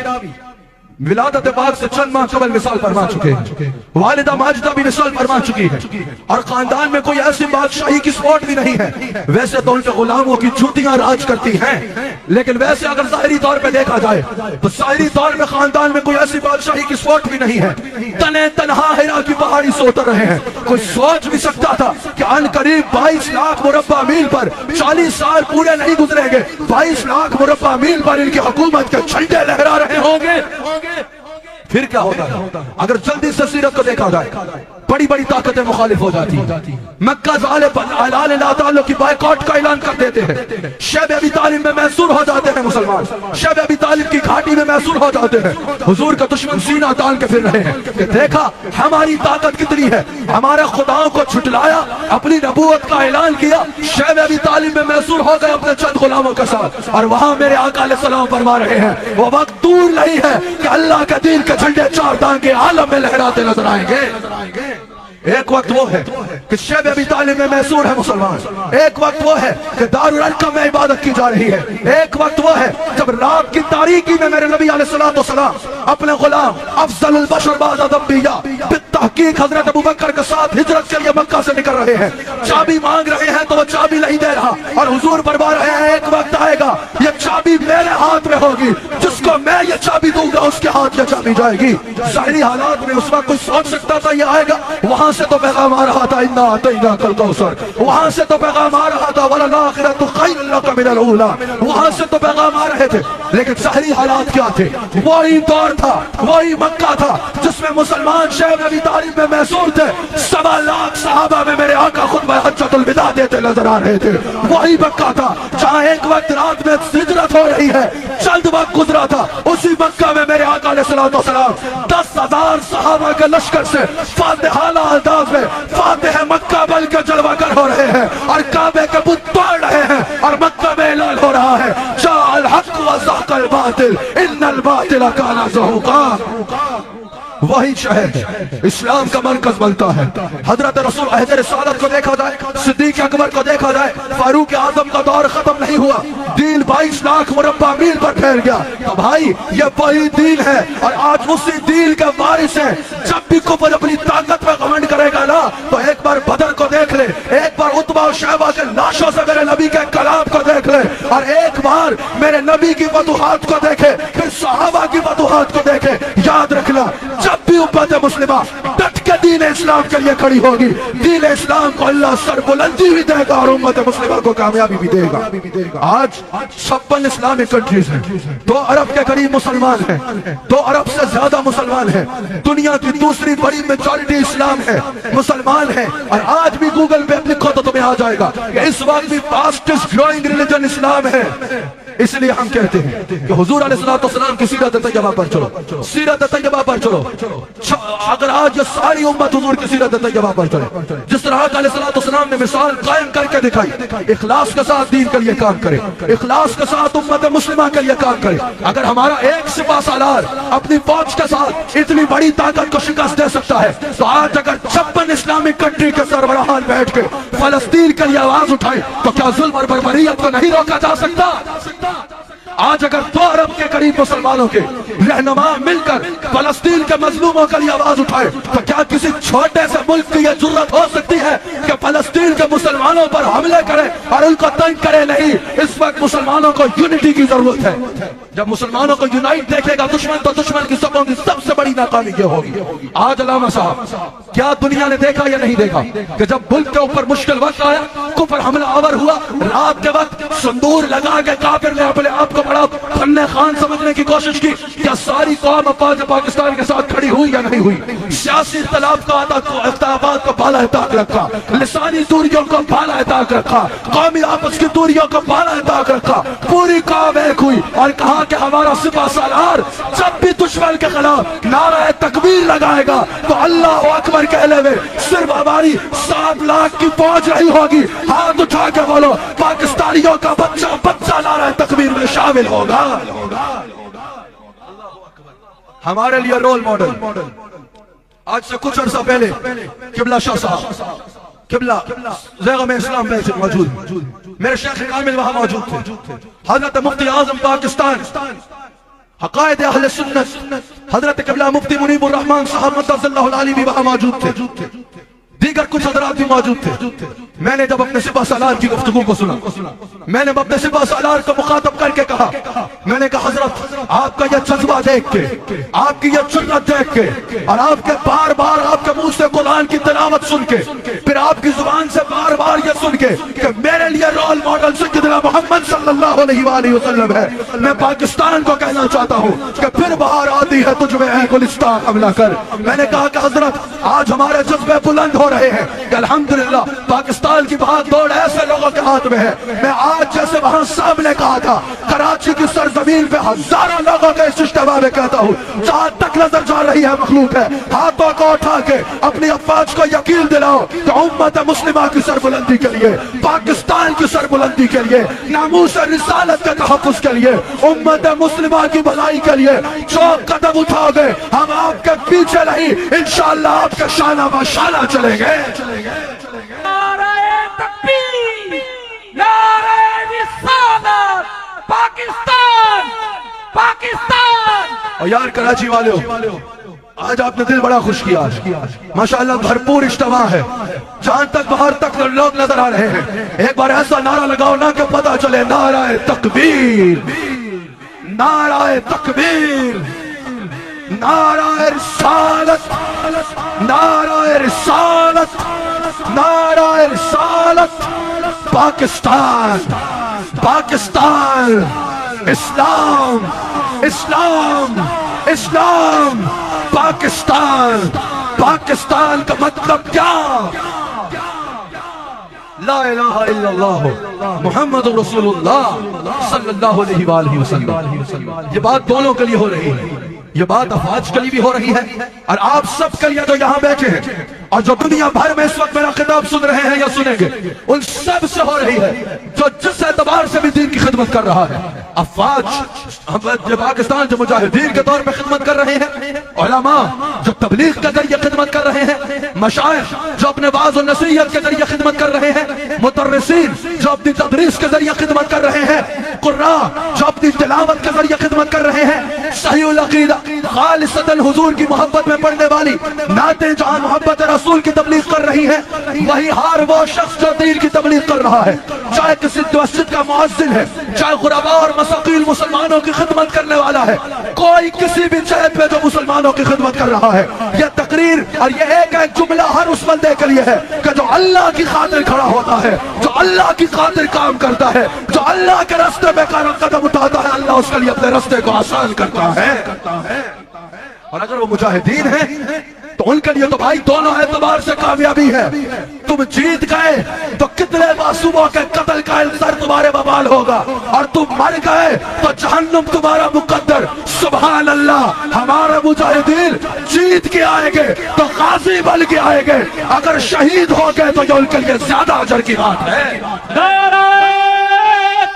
ولادت پاک سے چند ماہ قبل مثال فرما چکے ہیں, والدہ ماجدہ بھی مثال فرما چکی ہے, اور خاندان میں کوئی ایسی بادشاہی کی سپورٹ بھی نہیں ہے. ویسے تو ان کے غلاموں کی جوتیاں راج کرتی ہیں, لیکن ویسے اگر ظاہری طور پہ دیکھا جائے تو ظاہری طور پہ خاندان میں کوئی ایسی بادشاہی کی سپورٹ بھی نہیں ہے. تنے تنہا حرا کی پہاڑی سے اتر رہے ہیں. کوئی سوچ بھی سکتا تھا کہ ان قریب 22 لاکھ مربع میل پر 40 سال پورے نہیں گزریں گے, 22 لاکھ مربع میل پر ان کی حکومت کے جھنڈے لہرا رہے ہوں گے. پھر کیا ہوتا ہے اگر جلدی سے سیرت کو دیکھا جائے؟ بڑی بڑی طاقتیں مخالف ہو جاتی ہیں. مکہ اعلان لا تعلق کی بائیکاٹ کا اعلان کر دیتے ہیں. شیب ابی طالب میں محصور ہو جاتے ہیں مسلمان, شیب ابی طالب کی گھاٹی میں محصور ہو جاتے ہیں. حضور کا دشمن سینہ تان کے پھر رہے ہیں کہ دیکھا ہماری طاقت کتنی ہے, ہمارے خداؤں کو جھٹلایا, اپنی نبوت کا اعلان کیا. شیب ابی طالب میں محصور ہو گئے اپنے چند غلاموں کے ساتھ, اور وہاں میرے آقا علیہ السلام فرما رہے ہیں وہ وقت دور نہیں ہے کہ اللہ کے دین کے جھنڈے 4 دانگ کے عالم میں لہراتے نظر آئیں گے. ایک وقت وہ ہے کہ شیب ابی طالب میں محصور ہے مسلمان, ایک وقت وہ ہے کہ دار الارقم میں عبادت کی جا رہی ہے, ایک وقت وہ ہے جب رات کی تاریکی میں میرے نبی علیہ السلام اپنے غلام افضل البشر بعد الانبیاء بالتحقیق حضرت ابوبکر کے ساتھ ہجرت کے لیے مکہ سے نکل رہے ہیں. چابی مانگ رہے ہیں تو وہ چابی نہیں دے رہا, اور حضور فرما رہے ہیں ایک وقت آئے گا یہ چابی میرے ہاتھ میں ہوگی, جس کو میں یہ چابی دوں گا اس کے ہاتھ یہ چابی جائے گی. ظاہری حالات میں اس وقت کوئی سوچ سکتا تھا یہ آئے گا؟ وہاں سے تو پیغام آ رہا تھا انا اعطیناک الکوثر, وہاں سے تو پیغام آ رہا تھا وللآخرۃ خیر لک من الاولی, وہاں سے تو پیغام آ رہے تھے. لیکن ظاہری حالات کیا تھے؟ وہی دور تھا, وہی مکہ تھا جس میں مسلمان شیب ابی طالب میں محصور تھے. 7 لاکھ صحابہ میں میرے آقا خطبہ حجۃ الوداع دیتے نظر آ رہے تھے. وہی مکہ تھا جہاں ایک وقت رات میں ہجرت ہو رہی ہے, چند وقت گزرا تھا اسی مکہ میں میرے آقا علیہ السلام 10,000 صحابہ کے لشکر سے فاتحانہ انداز میں فاتح مکہ بن کے جلوہ گر ہو رہے ہیں, اور کعبے کے بت توڑ رہے ہیں, اور مکہ میں اعلان ہو رہا ہے جاء الحق وزهق الباطل ان الباطل كان زهوقا. وہی شہر ہے اسلام کا مرکز بنتا ہے. حضرت رسول عہد رسالت کو دیکھا جائے, صدیق اکبر کو دیکھا جائے, فاروق اعظم کا دور ختم نہیں ہوا, دین 22 لاکھ مربع میل پر پھیل گیا. تو بھائی یہ وہی دین ہے اور آج اسی دین کا وارث ہے. جب بھی کفر اپنی طاقت پہ گھمنڈ کرے گا نا تو ایک بار بدر کو دیکھ لے, ایک بار عتبہ اور شیبہ کے لاشوں سے میرے نبی کے کلام کو دیکھ لے, اور ایک بار میرے نبی کی فتوحات کو دیکھے, پھر صحابہ کی فتوحات کو دیکھے. یاد رکھنا جب بھی امت مسلمہ ڈٹ کے دین اسلام کے لیے کھڑی ہوگی, دین اسلام کو اللہ سر بلندی بھی دے گا اور امت مسلمہ کو کامیابی بھی دے گا. آج 56 اسلامک کنٹریز ہیں, 2 ارب کے قریب مسلمان ہیں, 2 ارب سے زیادہ مسلمان ہیں. دنیا کی دوسری بڑی میجورٹی اسلام ہے, مسلمان ہیں. اور آج بھی گوگل پہ لکھو تو تمہیں آ جائے گا کہ اس وقت بھی فاسٹسٹ گروئنگ ریلیجن اسلام ہے. اس لیے ہم کہتے ہیں کہ حضور علیہ الصلوۃ والسلام کی سیرت طیبہ پر چلو, سیرت طیبہ پر چلو. اگر آج یہ ساری امت حضور کی سیرت طیبہ پر چلے, جس طرح علیہ الصلوۃ والسلام نے مثال قائم کر کے دکھائی, اخلاص کے ساتھ دین کے لیے کام کرے, اخلاص کے ساتھ امت مسلمہ کے لیے کام کرے. اگر ہمارا ایک سپاہ سالار اپنی فوج کے ساتھ اتنی بڑی طاقت کو شکست دے سکتا ہے, تو آج اگر 56 اسلامک کنٹری کے سربراہان بیٹھ کے فلسطین کے لیے آواز اٹھائے تو کیا ظلم اور بربریت کو نہیں روکا جا سکتا؟ آج اگر 2 ارب کے قریب مسلمانوں کے رہنما مل کر فلسطین کے مظلوموں کے لیے آواز اٹھائے تو کیا کسی چھوٹے سے ملک کی یہ جرت ہو سکتی ہے کہ فلسطین کے مسلمانوں پر حملے کرے اور ان کو تنگ کرے؟ نہیں. اس وقت مسلمانوں کو یونٹی کی ضرورت ہے. جب مسلمانوں کو یونائٹ دیکھے گا دشمن تو دشمن کی سبوں کی سب سے بڑی ناکامی یہ ہوگی. آج علامہ صاحب کیا دنیا نے دیکھا یا نہیں دیکھا کہ جب ملک کے اوپر مشکل وقت آیا, کفر حملہ آور ہوا, رات کے وقت سندور لگا کے کافر نے اپنے آپ کو بڑا فن خان سمجھنے کی کوشش کی, کیا ساری قوم افواج پاکستان کے ساتھ کھڑی ہوئی یا نہیں ہوئی؟ سیاسی اختلافات کو بالا طاق رکھا, لسانی دوریوں کو بالا طاق رکھا, قومی آپس کی دوریوں کو بالا طاق رکھا, پوری قوم ایک ہوئی اور کہا کہ ہمارا سپاہ سالار جب بھی دشمن کے خلاف نعرہ تکبیر لگائے گا تو اللہ اکبر کہلے ہوئے صرف ہماری 7 لاکھ کی فوج نہیں ہوگی. ہاتھ اٹھا کے بولو پاکستانیوں کا بچہ بچہ نعرہ تکبیر میں شامل ہوگا. ہمارے لیے رول ماڈل آج سے کچھ عرصہ پہلے قبلہ شاہ صاحب, قبلہ زیغم اسلام میں موجود, میرے شیخ کامل وہاں موجود تھے. حضرت مفتی اعظم پاکستان حقائد اہل سنت حضرت قبلہ مفتی منیب الرحمن صاحب مدد اللہ العالی بھی وہاں موجود تھے. دیگر کچھ حضرات بھی موجود تھے. میں نے جب اپنے سپاہ سالار کی گفتگو کو سنا, میں نے اپنے سپاہ سالار کو مخاطب کر کے کہا, میں نے کہا حضرت آپ کا یہ جذبہ دیکھ کے, آپ کی یہ جرأت دیکھ کے, اور آپ کے بار بار آپ کے منہ سے قرآن کی تلاوت سن کے, پھر آپ کی زبان سے بار بار یہ سن کے کہ میرے لیے رول ماڈل سیدنا محمد صلی اللہ علیہ وآلہ وسلم ہے, میں پاکستان کو کہنا چاہتا ہوں کہ پھر بہار آتی ہے تجھ میں اے گلستان حملہ کر. میں نے کہا کہ حضرت آج ہمارے جذبے بلند ہو رہے ہیں کہ الحمدللہ پاکستان کی بات دوڑ ایسے لوگوں کے ہاتھ میں ہے. میں آج جیسے وہاں سامنے کہا تھا کراچی کی سرزمین پہ ہزاروں لوگوں کے اس اجتماع میں کہتا ہوں جہاں تک نظر جا رہی ہے مخلوق ہے, ہاتھوں کو اٹھا کے اپنی افواج کو یقین دلاؤ کہ امت مسلمہ کی سربلندی کے لیے, پاکستان کی سربلندی کے لیے, ناموس رسالت کے تحفظ کے لیے, امت مسلمہ کی بھلائی کے لیے جو قدم اٹھاؤ گے ہم آپ کے پیچھے نہیں, انشاءاللہ آپ کے شانہ بشانہ چلیں گے. نعرہ تکبیر, نعرہ رسالت, پاکستان پاکستان. اور یار کراچی والے ہو, آج آپ نے دل بڑا خوش کیا, ماشاءاللہ بھرپور اجتماع ہے, جہاں تک باہر تک لوگ نظر آ رہے ہیں. ایک بار ایسا نعرہ لگاؤ نا کہ پتہ چلے نعرہ تکبیر, نعرہ تکبیر, نعرہ رسالت, نعرہ رسالت, نعرہ رسالت. پاکستان پاکستان, اسلام اسلام اسلام, پاکستان. پاکستان کا مطلب کیا؟ لا الہ الا اللہ محمد رسول اللہ صلی اللہ علیہ وآلہ وسلم. یہ بات دونوں کے لیے ہو رہی ہے, یہ بات افواج کے لیے بھی ہو رہی ہے اور آپ سب کے لیے جو یہاں بیٹھے ہیں اور جو دنیا بھر میں اس وقت میرا خطاب سن رہے ہیں یا سنیں گے, ان سب سے ہو رہی ہے جو جس اعتبار سے بھی دین کی خدمت کر رہا ہے. افواج جو پاکستان جو مجاہدین کے طور پہ خدمت کر رہے ہیں، علماء جو تبلیغ کے ذریعے خدمت کر رہے ہیں، مشائخ جو اپنے وعظ و نصیحت کے ذریعے خدمت کر رہے ہیں، مدرسین جو اپنی تدریس کے ذریعے خدمت کر رہے ہیں، قراء جو اپنی تلاوت کے ذریعے خدمت کر رہے ہیں، صحیح العقیدہ خالصتاً حضور کی محبت میں پڑھنے والی نعتیں جہاں محبت رسول کی تبلیغ کر رہی ہیں، وہی ہر وہ شخص جو دین کی تبلیغ کر رہا ہے، چاہے کسی مسجد کا مؤذن ہے، چاہے غرباء اور مساکین مسلمانوں کی خدمت کرنے والا ہے، کوئی کسی بھی جگہ پہ جو مسلمانوں کی خدمت کر رہا ہے، یہ تقریر اور یہ ایک ایک جملہ ہر اس بندے کے لیے ہے کہ جو اللہ کی خاطر کھڑا ہوتا ہے، جو اللہ کی خاطر کام کرتا ہے، جو اللہ کے راستے پہ قدم اٹھاتا ہے، اللہ اس کے لیے اپنے راستے کو آسان کرتا ہے۔ اور اگر وہ مجاہدین ہیں تو ان کے لیے تو بھائی دونوں اعتبار سے کامیابی ہے۔ تم جیت گئے تو کتنے معصوموں کے قتل کا الزام تمہارے بوال ہوگا، اور تم مر گئے تو جہنم تمہارا مقدر۔ سبحان اللہ، ہمارے مجاہدین جیت کے آئیں گے تو غازی بن کے آئیں گے، اگر شہید ہو گئے تو یہ ان کے لیے زیادہ اجر کی بات ہے۔ نعرہ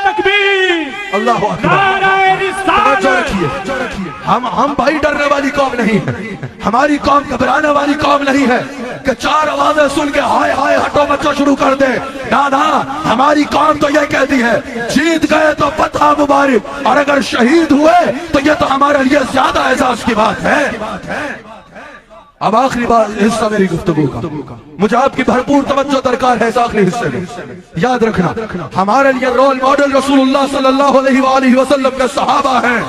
تکبیر، اللہ اکبر، نعرہ رسالت۔ ہم بھائی ڈرنے والی قوم نہیں ہے، ہماری قوم گھبرانے والی قوم نہیں ہے کہ چار آوازیں سن کے ہائے ہائے ہٹو بچہ شروع کر دے۔ نہ ہماری قوم تو یہ کہتی ہے جیت گئے تو فتح مبارک، اور اگر شہید ہوئے تو یہ تو ہمارے لیے زیادہ اعزاز کی بات ہے۔ اب آخری بات حصہ میری گفتگو کا، مجھے آپ کی بھرپور توجہ درکار ہے اس آخری حصے میں۔ یاد رکھنا ہمارے لیے رول ماڈل رسول اللہ صلی اللہ علیہ وآلہ وسلم کے صحابہ ہیں،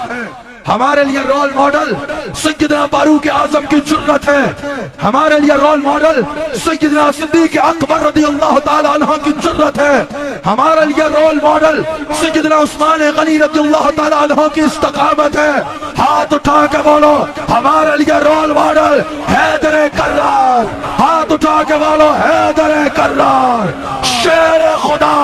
ہمارے لیے رول ماڈل سیدنا فاروق اعظم کی جرأت ہے، ہمارے لیے رول ماڈل سیدنا صدیق اکبر رضی اللہ تعالی عنہ کی جرأت ہے، ہمارے لیے رول ماڈل سیدنا عثمان غنی رضی اللہ تعالی عنہ کی استقامت ہے۔ ہاتھ اٹھا کے بولو ہمارے لیے رول ماڈل حیدر کرار، ہاتھ اٹھا کے بولو حیدر کرار، شیر خدا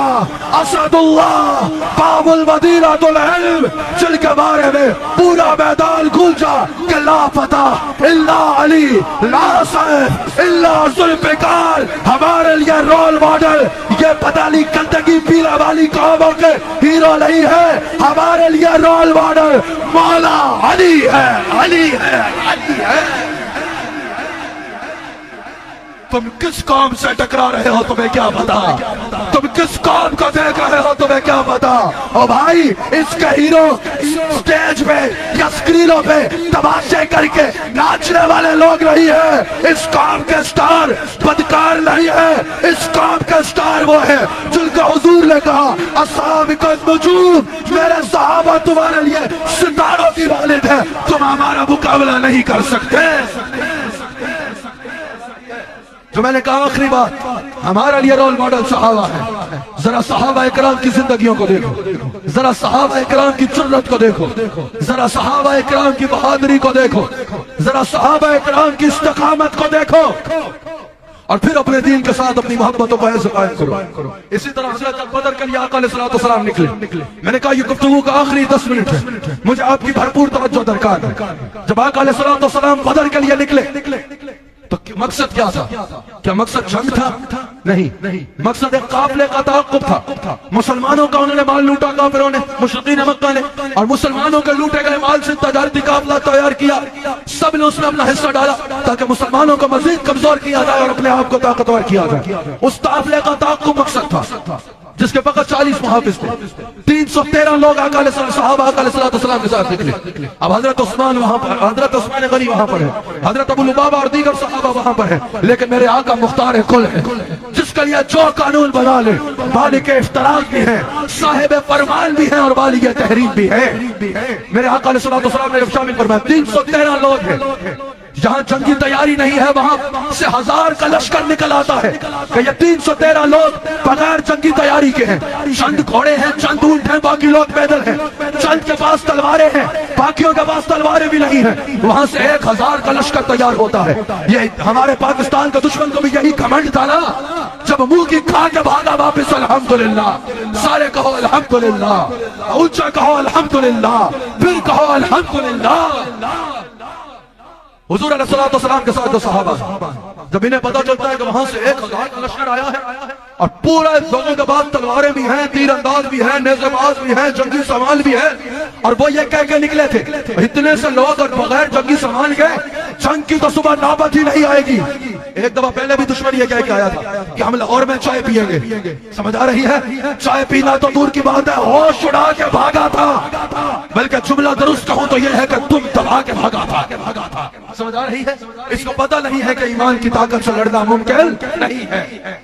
اسد اللہ باب المدینہ العلم، جن کے بارے میں پورا میدان گھل جا کہ لا فتح الا علی، لا سیف الا ذوالفقار۔ ہمارے لیے رول ماڈل یہ پتہ نہیں گندگی پینے والی قوموں کے ہیرو نہیں ہے، ہمارے لیے رول ماڈل مولا علی ہے، علی ہے، علی ہے۔ تم کس قوم سے ٹکرا رہے ہو تمہیں کیا پتا، تم کس قوم کو دیکھ رہے ہو تمہیں کیا پتا۔ اور بھائی اس کے ہیرو سٹیج پہ یا سکرینوں پہ تماشے کر کے ناچنے والے لوگ نہیں ہیں، اس قوم کے سٹار بدکار نہیں ہے، اس قوم کے سٹار وہ ہے جن کو حضور نے کہا السابق النجوم، میرے صحابہ تمہارے لیے ستاروں کی والد ہے، تم ہمارا مقابلہ نہیں کر سکتے۔ جو میں نے کہا آخری بات، ہمارا لیے رول ماڈل صحابہ ہے۔ ذرا صحابہ اکرام کی زندگیوں کو دیکھو، ذرا صحابہ اکرام کی جرأت کو دیکھو، ذرا صحابہ اکرام کی بہادری کو دیکھو، ذرا صحابہ اکرام کی استقامت کو دیکھو، اور پھر اپنے دین کے ساتھ اپنی محبتوں کو ایسے قائم کرو۔ اسی طرح حضرت بدر کے لیے آقا علیہ السلام نکلے۔ میں نے کہا یہ گفتگو کا آخری 10 منٹ ہے، مجھے آپ کی بھرپور توجہ درکار ہے۔ جب آقا علیہ السلام بدر کے لیے نکلے تو مقصد کیا تھا؟ کیا مقصد جنگ تھا؟ نہیں، مقصد ایک قافلے کا تعاقب تھا۔ مسلمانوں کا انہوں نے مال لوٹا، کافروں نے، مشرکین مکہ نے، اور مسلمانوں کے لوٹے گئے مال سے تجارتی قافلہ تیار کیا، سب نے اس میں اپنا حصہ ڈالا تاکہ مسلمانوں کو مزید کمزور کیا جائے اور اپنے آپ کو طاقتور کیا جائے۔ اس قافلے کا تعاقب مقصد تھا جس کے فقط 40 محافظ تھے، 313 لوگ صحابہ آقا علیہ السلام کے ساتھ نکلے۔ اب حضرت عثمان وہاں پر، حضرت عثمان غنی وہاں پر ہے، حضرت ابو لبابہ اور دیگر صحابہ وہاں پر ہے، لیکن میرے آقا مختار کل ہے جس کے لیے جو قانون بنا لے، مالک افتراق بھی ہے، صاحب فرمان بھی ہے، اور مالک تحریم بھی ہے۔ میرے آقا علیہ السلام نے جب شامل فرمایا 313 لوگ ہیں، جہاں جنگی تیاری نہیں ہے وہاں سے 1000 کا لشکر نکل آتا ہے کہ یہ 313 لوگ بغیر جنگی تیاری کے ہیں، چند گھوڑے ہیں، چند اونٹ ہیں، باقی لوگ پیدل ہیں، چند کے پاس تلواریں ہیں، باقیوں کے پاس تلواریں بھی نہیں ہیں، وہاں سے 1000 کا لشکر تیار ہوتا ہے۔ یہ ہمارے پاکستان کا دشمن کو بھی یہی کمنڈ تھا نا، جب منہ کی کھا کے بھاگا واپس الحمدللہ، سارے کہو الحمدللہ، اونچا کہو الحمدللہ، پھر کہو الحمدللہ۔ حضور علیہ السلام کے ساتھ جو صحابہ جب انہیں پتا چلتا ہے کہ وہاں سے 1000 کا لشکر آیا ہے اور پورا لوگوں کے بعد تلواریں بھی ہیں، تیر انداز بھی ہیں، نیزے باز بھی ہیں، جنگی سامان بھی ہے، اور وہ یہ کہہ کے نکلے تھے اتنے سے لوگ اور بغیر جنگی سامان گئے، جنگ کی تو صبح نوبت ہی نہیں آئے گی۔ ایک دفعہ پہلے بھی دشمن یہ کہہ کے آیا تھا کہ ہم لاہور میں چائے پیئیں گے، سمجھ آ رہی ہے؟ چائے پینا تو دور کی بات ہے، ہوش اڑا کے بھاگا تھا، بلکہ جملہ درست کہوں تو یہ ہے کہ تم دبا کے بھاگا تھا، سمجھ آ رہی ہے؟ اس کو پتہ نہیں ہے کہ ایمان کی طاقت سے لڑنا ممکن نہیں ہے۔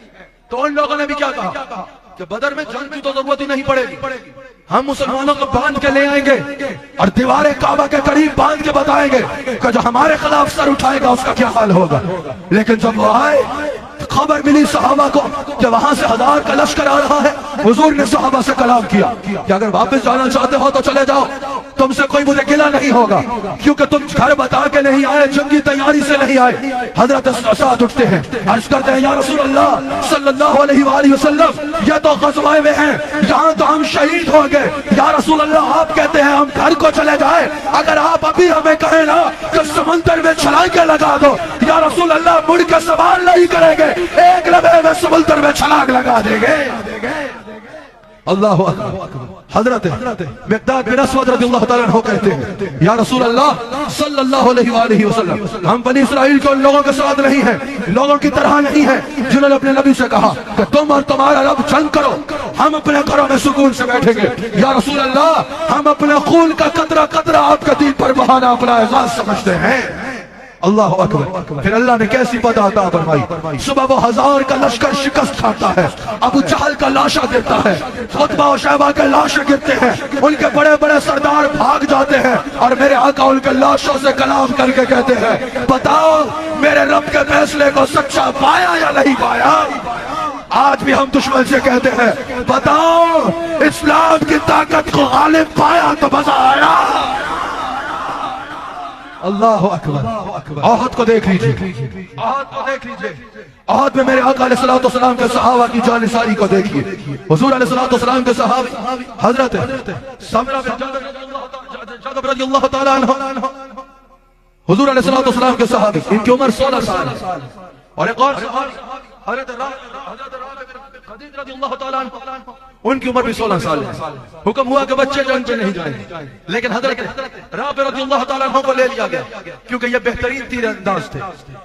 تو ان لوگوں نے بھی کیا کہا کہ بدر میں جنگ کی تو ضرورت ہی نہیں پڑے گی، ہم مسلمانوں کو باندھ کے لے آئیں گے اور دیوار کعبہ کے قریب باندھ کے بتائیں گے کہ جو ہمارے خلاف سر اٹھائے گا اس کا کیا حال ہوگا۔ لیکن جب وہ آئے، خبر ملی صحابہ کو کہ وہاں سے 1000 کا لشکر آ رہا ہے، حضور نے صحابہ سے کلام کیا کہ اگر واپس جانا چاہتے ہو تو چلے جاؤ، تم سے کوئی مجھے گلہ نہیں ہوگا، کیونکہ تم گھر بتا کے نہیں آئے، جنگی تیاری سے نہیں آئے۔ حضرت سعد اٹھتے ہیں، عرض کرتے ہیں یا رسول اللہ صلی اللہ علیہ وآلہ وسلم، یہ تو غزوہ میں ہیں، یہاں تو ہم شہید ہوں گے، یا رسول اللہ آپ کہتے ہیں ہم گھر کو چلے جائیں، اگر آپ ابھی ہمیں کہیں نا کہ سمندر میں چھلانگیں لگا دو، یا رسول اللہ مڑ کے سوال نہیں کریں گے، ایک لمحے میں سمندر میں چھلانگ لگا دیں گے۔ اللہ اکبر۔ حضرت مقداد بن اسود رضی اللہ تعالیٰ عنہ کہتے ہیں یا رسول اللہ صلی اللہ علیہ وآلہ وسلم، ہم بنی اسرائیل کے ان لوگوں کے ساتھ نہیں ہیں، لوگوں کی طرح نہیں ہیں جنہوں نے اپنے نبی سے کہا کہ تم اور تمہارا رب جنگ کرو، ہم اپنے گھروں میں سکون سے بیٹھیں گے۔ یا رسول اللہ ہم اپنے خون کا قطرہ قطرہ آپ کے دین پر بہانا اپنا اعزاز سمجھتے ہیں۔ اللہ اکبر۔ پھر اللہ نے کیسی بدعا عطا فرمائی، صبح وہ 1000 کا لشکر شکست کھاتا ہے، ابو جہل کا لاشا گرتا ہے، عتبہ و شیبہ کے لاشیں گرتے ہیں، ان کے بڑے بڑے سردار بھاگ جاتے ہیں، اور میرے آقا ان کے لاشوں سے کلام کر کے کہتے ہیں بتاؤ میرے رب کے فیصلے کو سچا پایا یا نہیں پایا۔ آج بھی ہم دشمن سے کہتے ہیں بتاؤ اسلام کی طاقت کو غالب پایا تو مزہ آیا۔ اللہ اکبر۔ احد کو دیکھ لیجئے، احد کو دیکھ لیجئے، احد میں میرے آقا علیہ السلام کے صحابہ کی جانثاری کو دیکھیے۔ حضور علیہ السلام کے صحابی حضرت سمرہ بن جندب رضی اللہ تعالیٰ عنہ، حضور علیہ السلام کے صحابی، ان کی عمر 16 سال ہے، اور ایک اور صحابی حضرت خدیج رضی اللہ تعالیٰ عنہ، ان کی عمر بھی 16 سال ہے۔ حکم ہوا کہ بچے جنگ پہ نہیں جائیں، لیکن حضرت رافع رضی اللہ تعالیٰ عنہ کو لے لیا گیا کیونکہ یہ بہترین تیر انداز تھے،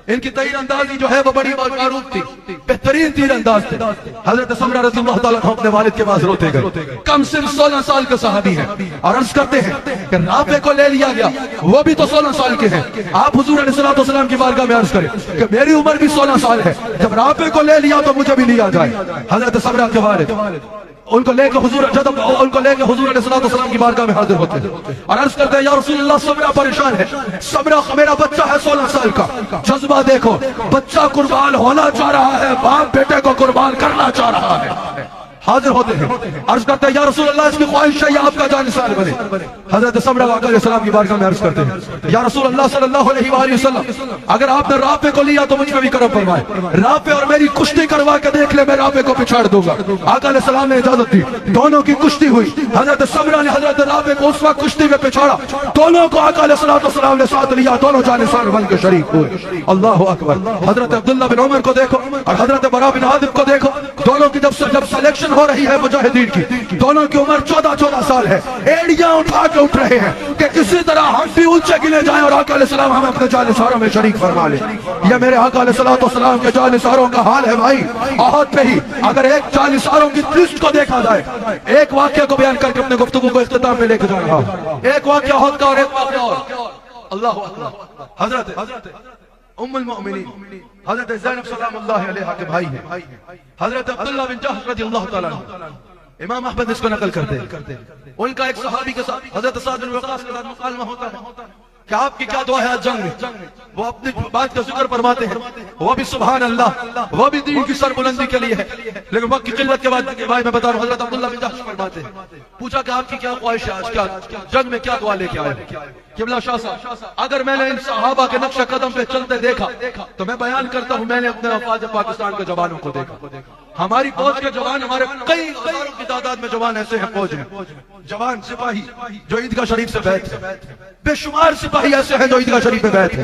ان کی تیر اندازی جو ہے وہ بڑی معروف تھی، بہترین تیر انداز تھے۔ حضرت سمرہ رضی اللہ تعالیٰ عنہ اپنے والد کے پاس روتے گئے، کم صرف 16 سال کے صحابی ہیں، اور عرض کرتے ہیں کہ رافع کو لے لیا گیا، وہ بھی تو 16 سال کے ہیں۔ آپ حضور علیہ السلام کی بارگاہ میں عرض کریں کہ میری عمر بھی 16 سال ہے، جب رافع کو لے لیا تو مجھے بھی لیا جائے۔ حضرت سمرہ کے والد ان کو لے کے حضور علیہ السلام کی بارگاہ میں حاضر ہوتے ہیں اور عرض کرتے ہیں یا رسول اللہ سمرہ پریشان ہے، سمرہ میرا بچہ ہے 16 سال کا، جذبہ دیکھو، بچہ قربان ہونا چاہ رہا ہے، باپ بیٹے کو قربان کرنا چاہ رہا ہے۔ حاضر ہوتے ہیں، عرض کرتے ہیں یا رسول اللہ اس کی خواہش ہے یہ آپ کا جانثار بنے۔ حضرت سمرہ آقا علیہ السلام کی بارگاہ میں عرض کرتے ہیں یا رسول اللہ صلی اللہ علیہ وآلہ وسلم، اگر آپ نے رافع کو لیا تو مجھ پہ بھی کرم فرمائے، رافع اور میری کشتی کروا کے دیکھ لے، میں رافع کو پچھاڑ دوں گا۔ آقا علیہ السلام نے اجازت دی، دونوں کی کشتی ہوئی، حضرت سمرہ نے حضرت رافع کو اس وقت کشتی میں پچھاڑا، دونوں کو آقا علیہ السلام نے ساتھ لیا، دونوں جانثار بن کے شریک ہوئے۔ اللہ اکبر۔ حضرت عبداللہ بن عمر کو دیکھو اور حضرت براء بن عازب کو دیکھو، دونوں کی جب سلیکشن ہو رہی ہے مجاہدین کی، دونوں کی عمر 14 سال ہے، ایڑیاں اٹھا کے اٹھ رہے ہیں کہ کسی طرح ہم بھی اونچے گنے جائیں اور آقا علیہ السلام ہمیں اپنے جانثاروں میں شریک فرما لیں۔ یہ میرے آقا علیہ السلام کے جانثاروں کا حال ہے بھائی۔ احد پہ ہی اگر ایک جانثاروں کی لسٹ کو دیکھا جائے، ایک واقعہ کو بیان کر کے اپنے گفتگو کو اختتام میں لے کے جا رہا ہوں، ایک واقعہ احد کا اور ایک واقعہ اور۔ اللہ اکبر۔ حضرت ام المؤمنین حضرت زینب سلام اللہ علیہا کے بھائی ہیں، حضرت عبداللہ بن جحش رضی اللہ تعالیٰ عنہ، امام احمد اس کو نقل کرتے ہیں، ان کا ایک صحابی کے ساتھ حضرت سعد بن وقاص کے ساتھ مکالمہ ہوتا ہے کہ آپ کی کیا دعا ہے جنگ میں، وہ اپنی بات کا ذکر فرماتے ہیں، وہ بھی سبحان اللہ، وہ بھی دین کی سربلندی کے لیے ہے، لیکن وقت کی قلت کے بعد میں بتا رہا ہوں، حضرت عبداللہ بن جحش فرماتے ہیں، پوچھا کہ آپ کی کیا خواہش ہے آج، کیا جنگ میں کیا دعا لے کے آئے؟ قبلہ شاہ صاحب اگر میں نے ان صحابہ کے نقش قدم پہ چلتے دیکھا تو میں بیان کرتا ہوں میں نے اپنے افواج پاکستان کے جوانوں کو دیکھا. ہماری فوج کے جوان ہمارے کئی ہزاروں کی تعداد میں جوان ایسے ہیں فوج ہیں جوان سپاہی جو عیدگاہ شریف سے بیٹھ ہیں بے شمار سپاہی ایسے ہیں جو عیدگاہ شریف میں بیٹھ ہیں.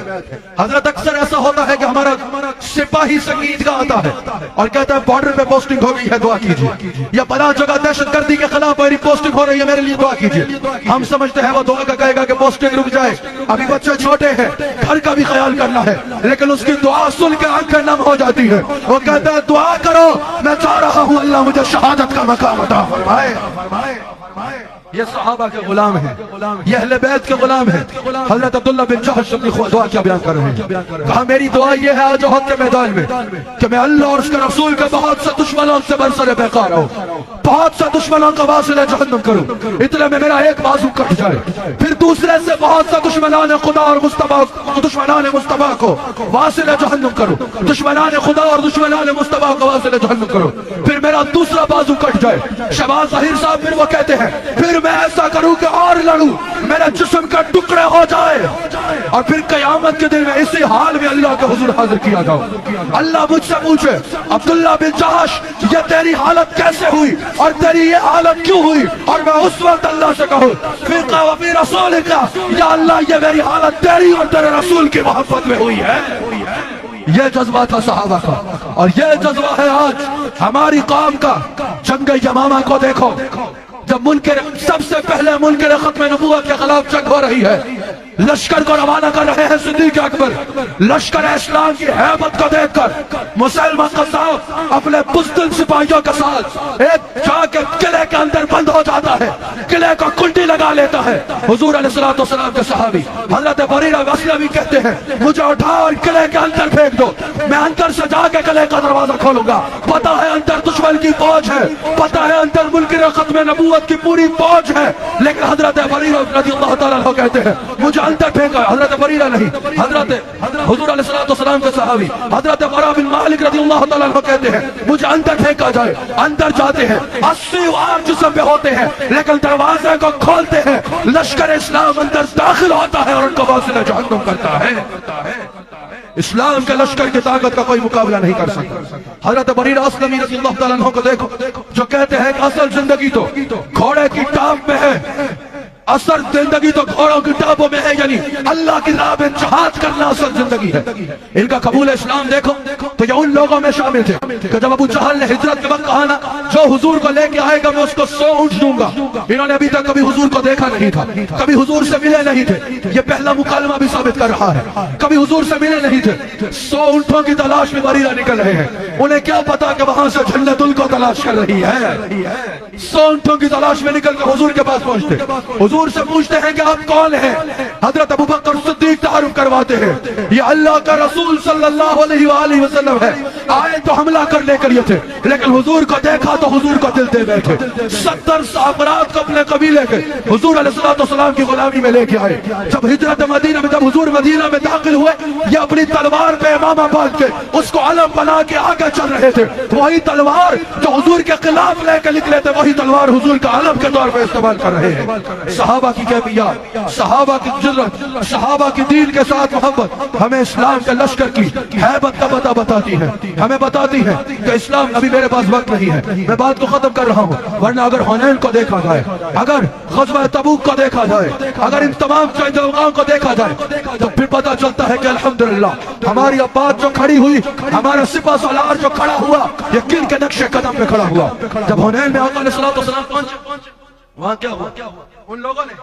حضرت اکثر ایسا ہوتا ہے کہ ہمارا سپاہی سنگ عیدگاہ آتا ہے اور کہتا ہے بارڈر پہ پوسٹنگ ہو گئی ہے دعا کیجیے یا فلاں جگہ دہشت گردی کے خلاف میری پوسٹنگ ہو رہی ہے میرے لیے دعا کیجیے. ہم سمجھتے ہیں وہ دعا کا کہے گا کہ پوسٹنگ رک جائے ابھی بچے چھوٹے ہیں گھر کا بھی خیال کرنا ہے لیکن اس کی دعا سن کے آنکھیں نم ہو جاتی ہے. وہ کہتا ہے دعا کرو میں چاہ رہا ہوں اللہ مجھے شہادت کا مقام عطا فرمائے. یہ صحابہ کے غلام ہیں یہ اہل بیت کے غلام ہیں. حضرت عبداللہ بن جحش اپنی دعا کیا بیان کر رہے ہیں کہا میری دعا یہ ہے آج احد کے میدان میں کہ میں اللہ اور اس کے رسول کے بہت سے دشمنوں سے برسر پیکار ہوں بہت سے دشمنوں کا واصل جہنم کروں اتنے میں میرا ایک بازو کٹ جائے پھر دوسرے سے بہت سے دشمنان خدا اور دشمنان مصطفیٰ کو واصل جہنم کروں دشمنان خدا اور دشمنان مصطفیٰ کو واصل جہنم کروں پھر میرا دوسرا بازو کٹ جائے. شہباز ظہیر صاحب پھر وہ کہتے ہیں پھر میں ایسا کروں کہ اور لڑوں میرے جسم کا ٹکڑے ہو جائے اور پھر قیامت کے دن میں اسی حال میں اللہ کے حضور حاضر کیا جاؤں. اللہ مجھ سے پوچھے عبداللہ بن جحش یہ تیری حالت کیسے ہوئی اور تیری یہ حالت کیوں ہوئی اور میں اس وقت اللہ سے کہوں فقہ و فی رسول کا یا اللہ یہ میری حالت تیری اور تیرے رسول کی محبت میں ہوئی ہے. یہ جذبہ تھا صحابہ کا اور یہ جذبہ ہے آج ہماری قوم کا. جنگ یمامہ کو دیکھو جب منکر سب سے پہلے منکر ختم نبوت کے خلاف جنگ ہو رہی ہے لشکر کو روانہ کر رہے ہیں صدیق اکبر. لشکر اسلام کی ہیبت کو دیکھ کر مسلمہ قذاب اپنے بزدل سپاہیوں کے ساتھ ایک جا کے قلعے کے اندر بند ہو جاتا ہے قلعے کو کنڈی لگا لیتا ہے. حضور علیہ السلام کے صحابی حضرت بریرہ اسلمی کہتے ہیں مجھے اٹھا اور قلعے کے اندر پھینک دو میں اندر سے جا کے قلعے کا دروازہ کھولوں گا. پتہ ہے اندر دشمن کی فوج ہے پتہ ہے اندر منکر ختم نبوت کی پوری فوج ہے لیکن حضرت بریرہ رضی اللہ تعالیٰ عنہ کہتے ہیں مجھے اندر پھینکا. حضرت بریرہ نہیں حضرت حضور علیہ السلام کے صحابی حضرت برا بن مالک رضی اللہ تعالیٰ عنہ کہتے ہیں مجھے اندر پھینکا جائے. اندر جاتے ہیں 80 وار جسم پہ ہوتے ہیں لیکن دروازے کو کھولتے ہیں لشکر اسلام اندر داخل ہوتا ہے اور ان کو واصل جہنم کرتا ہے. اسلام کے لشکر کی طاقت کا کوئی مقابلہ نہیں کر سکتا. حضرت بریرہ اسلمی رضی اللہ تعالیٰ عنہ کو دیکھو جو کہتے ہیں کہ اصل زندگی تو گھوڑے کی ٹانگ میں ہے اصل زندگی تو گھوڑوں کی ٹانگوں میں ہے یعنی اللہ کی راہ میں جہاد کرنا اصل زندگی ہے. ان کا قبول اسلام دیکھو تو یہ ان لوگوں میں شامل تھے کہ جب ابو جہل نے ہجرت کے وقت کہا نا جو حضور کو لے کے آئے گا میں اس کو 100 اونٹ دوں گا. انہوں نے ابھی تک کبھی حضور کو دیکھا نہیں تھا کبھی حضور سے ملے نہیں تھے. یہ پہلا مکالمہ بھی ثابت کر رہا ہے کبھی حضور سے ملے نہیں تھے. 100 اونٹوں کی تلاش میں بریرہ نکل رہے ہیں. انہیں کیا پتا کہ وہاں سے جنت ان کو تلاش کر رہی ہے. 100 اونٹوں کی تلاش میں نکل کر حضور کے پاس پہنچتے حضور سے پوچھتے ہیں کہ آپ کون ہیں. حضرت ابوبکر صدیق تعارف کرواتے ہیں یہ اللہ کا رسول صلی اللہ علیہ وآلہ وسلم ہے. آئے تو حملہ کر لے کر یہ تھے لیکن حضور کو دیکھا تو حضور کو دل دے بیٹھے. 70 افراد کو اپنے قبیلے کے حضور علیہ السلام کی غلامی میں لے کے آئے. جب ہجرت مدینہ میں جب حضور مدینہ میں داخل ہوئے یہ اپنی تلوار پہ امامہ باندھ کے اس کو علم بنا کے آگے چل رہے تھے. وہی تلوار جو حضور کے خلاف لے کے نکلے تھے وہی تلوار حضور کا علم کے طور پہ استعمال کر رہے ہیں. صحابہ کی کیفیات صحابہ کی جرأت صحابہ کی دین کے ساتھ محبت ہمیں اسلام کے لشکر کی ہیبت کا پتہ بتاتی ہے. ہمیں بتاتی ہے کہ اسلام ابھی میرے پاس وقت نہیں ہے میں بات کو ختم کر رہا ہوں ورنہ اگر حنین کو دیکھا جائے اگر غزوہ تبوک کو دیکھا جائے اگر ان تمام جنگوں کو دیکھا جائے تو پھر پتہ چلتا ہے کہ الحمدللہ ہماری عباد جو کھڑی ہوئی ہمارا سپہ سالار جو کھڑا ہوا یہ کن کے نقش قدم پہ کھڑا ہوا. جب حنین میں آقا علیہ السلام پہنچے وہاں کیا ہوا ان لوگوں نے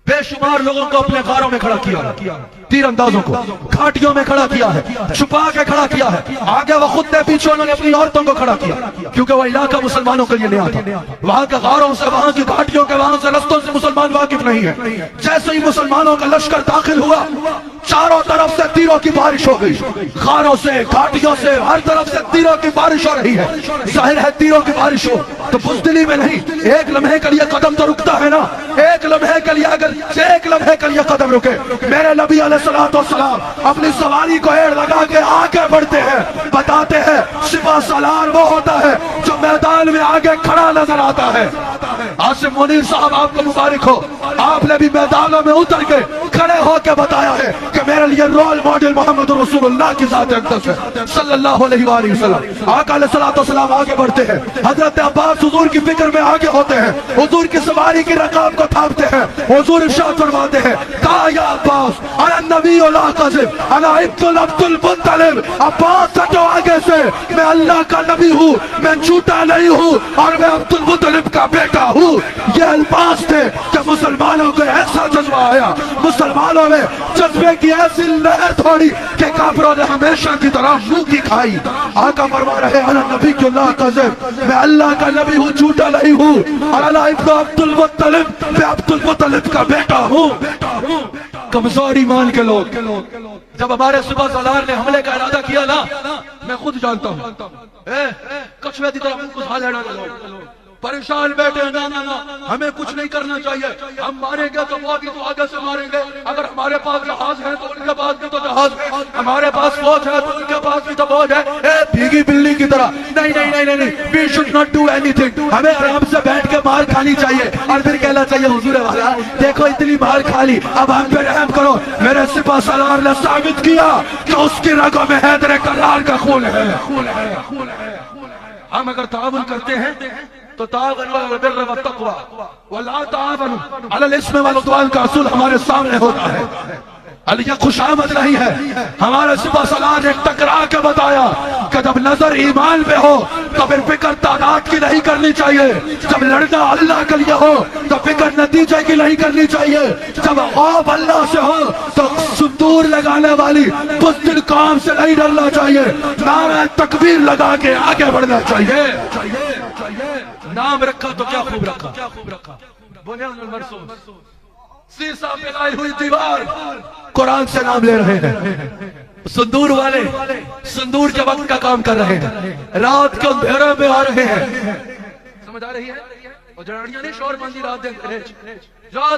بے شمار لوگوں کو اپنے غاروں میں کھڑا کیا تیر اندازوں کو گھاٹیوں میں کھڑا کیا ہے چھپا کے کھڑا کیا ہے. آگے وہ خود پیچھے انہوں نے اپنی عورتوں کو کھڑا کیا کیونکہ وہ علاقہ مسلمانوں کے لیے نیا تھا. وہاں کے غاروں سے وہاں کی گھاٹیوں کے وہاں سے رستوں سے مسلمان واقف نہیں ہے. جیسے ہی مسلمانوں کا لشکر داخل ہوا چاروں طرف سے تیروں کی بارش ہو گئی. غاروں سے گھاٹیوں سے ہر طرف سے تیروں کی بارش ہو رہی ہے. ظاہر ہے تیروں کی بارش ہو تو بزدلی میں نہیں، ایک لمحے کے لیے قدم تو رکتا ہے نا، ایک لمحے کے لیے، اگر ایک لمحے کے لیے قدم رکے، میرے نبی علیہ الصلوۃ والسلام اپنی سواری کو ایڑ لگا کے آگے بڑھتے ہیں، بتاتے ہیں سپہ سالار وہ ہوتا ہے جو میدان میں آگے کھڑا نظر آتا ہے۔ آصف منیر صاحب آپ کو مبارک ہو، آپ نے بھی میدانوں میں اتر کے کھڑے ہو کے بتایا ہے کہ میرے لیے رول ماڈل محمد رسول اللہ کی ذات اقدس ہے صلی اللہ علیہ وآلہ وسلم۔ آقا علیہ السلام آگے بڑھتے ہیں، حضرت عباس حضور کی فکر میں آگے ہوتے ہیں، حضور کی سواری کی رکاب کو تھامتے ہیں، حضور ارشاد فرماتے ہیں کہا یا عباس انا النبی لا کذب انا ابن عبد المطلب، عباس ہٹو آگے سے، میں اللہ کا نبی ہوں، میں جھوٹا نہیں ہوں، اور میں عبد المطلب کا بیٹا ہوں۔ یہ الفاظ تھے کہ مسلمانوں کو ایسا جذبہ آیا، مسلمانوں میں جذبے کی ایسی لہر تھوڑی کہ کافروں نے ہمیشہ کی طرح منہ کی کھائی۔ آقا فرما رہے انا نبی کی لا کذب، میں اللہ کا نبی ہوں، جھوٹا نہیں ہوں، اور انا ابن عبد المطلب، میں عبد المطلب کا بیٹا ہوں۔ کمزور ایمان کے لوگ جب ہمارے صبح سالار نے حملے کا ارادہ کیا نا، میں خود جانتا ہوں کچھ دی طرف کچھ حال ہے نا، پریشان بیٹھے نا نا نا، ہمیں کچھ نہیں کرنا چاہیے، ہم ماریں گے تو وہ بھی تو آگے سے ماریں گے، اگر ہمارے پاس جہاز ہے تو ان کے پاس بھی تو جہاز ہے، ہمارے پاس فوج ہے تو ان کے پاس بھی تو فوج ہے، بھیگی بلی کی طرح نہیں نہیں نہیں نہیں نہیں، we should not do anything، ہمیں آرام سے بیٹھ کے مار کھانی چاہیے اور پھر کہنا چاہیے حضور والا دیکھو اتنی مار کھا لی، اب ہم پہ رحم کرو۔ میرے سپہ سالار نے ثابت کیا کہ اس کی رگوں میں حیدر کرار کا خون ہے۔ ہم اگر تعاون کرتے ہیں تو تعاونوا علی البر والتقوی ولا تعاونوا علی الاثم والعدوان کا اصول ہمارے سامنے ہوتا ہے۔ علی خوش آمد نہیں ہے، ہمارے سپہ سالار نے ٹکرا کے بتایا کہ جب نظر ایمان پہ ہو تو پھر فکر تعداد کی نہیں کرنی چاہیے، جب لڑنا اللہ کے لیے ہو تو فکر نتیجے کی نہیں کرنی چاہیے، جب خوف اللہ سے ہو تو صندور لگانے والی بزدل قوم سے نہیں ڈرنا چاہیے، نعرہ تکبیر لگا کے آگے بڑھنا چاہیے۔ نام رکھا تو کیا خوب رکھا، بنیان المرصوص، سیسا پہ لائی ہوئی دیوار، قرآن سے نام لے رہے ہیں۔ صندور والے صندور کے وقت کا کام کر رہے ہیں، رات کے اندھیرے میں آ رہے ہیں، سمجھ آ رہی ہے؟ اور جڑاڑیاں نہیں شور بندی رات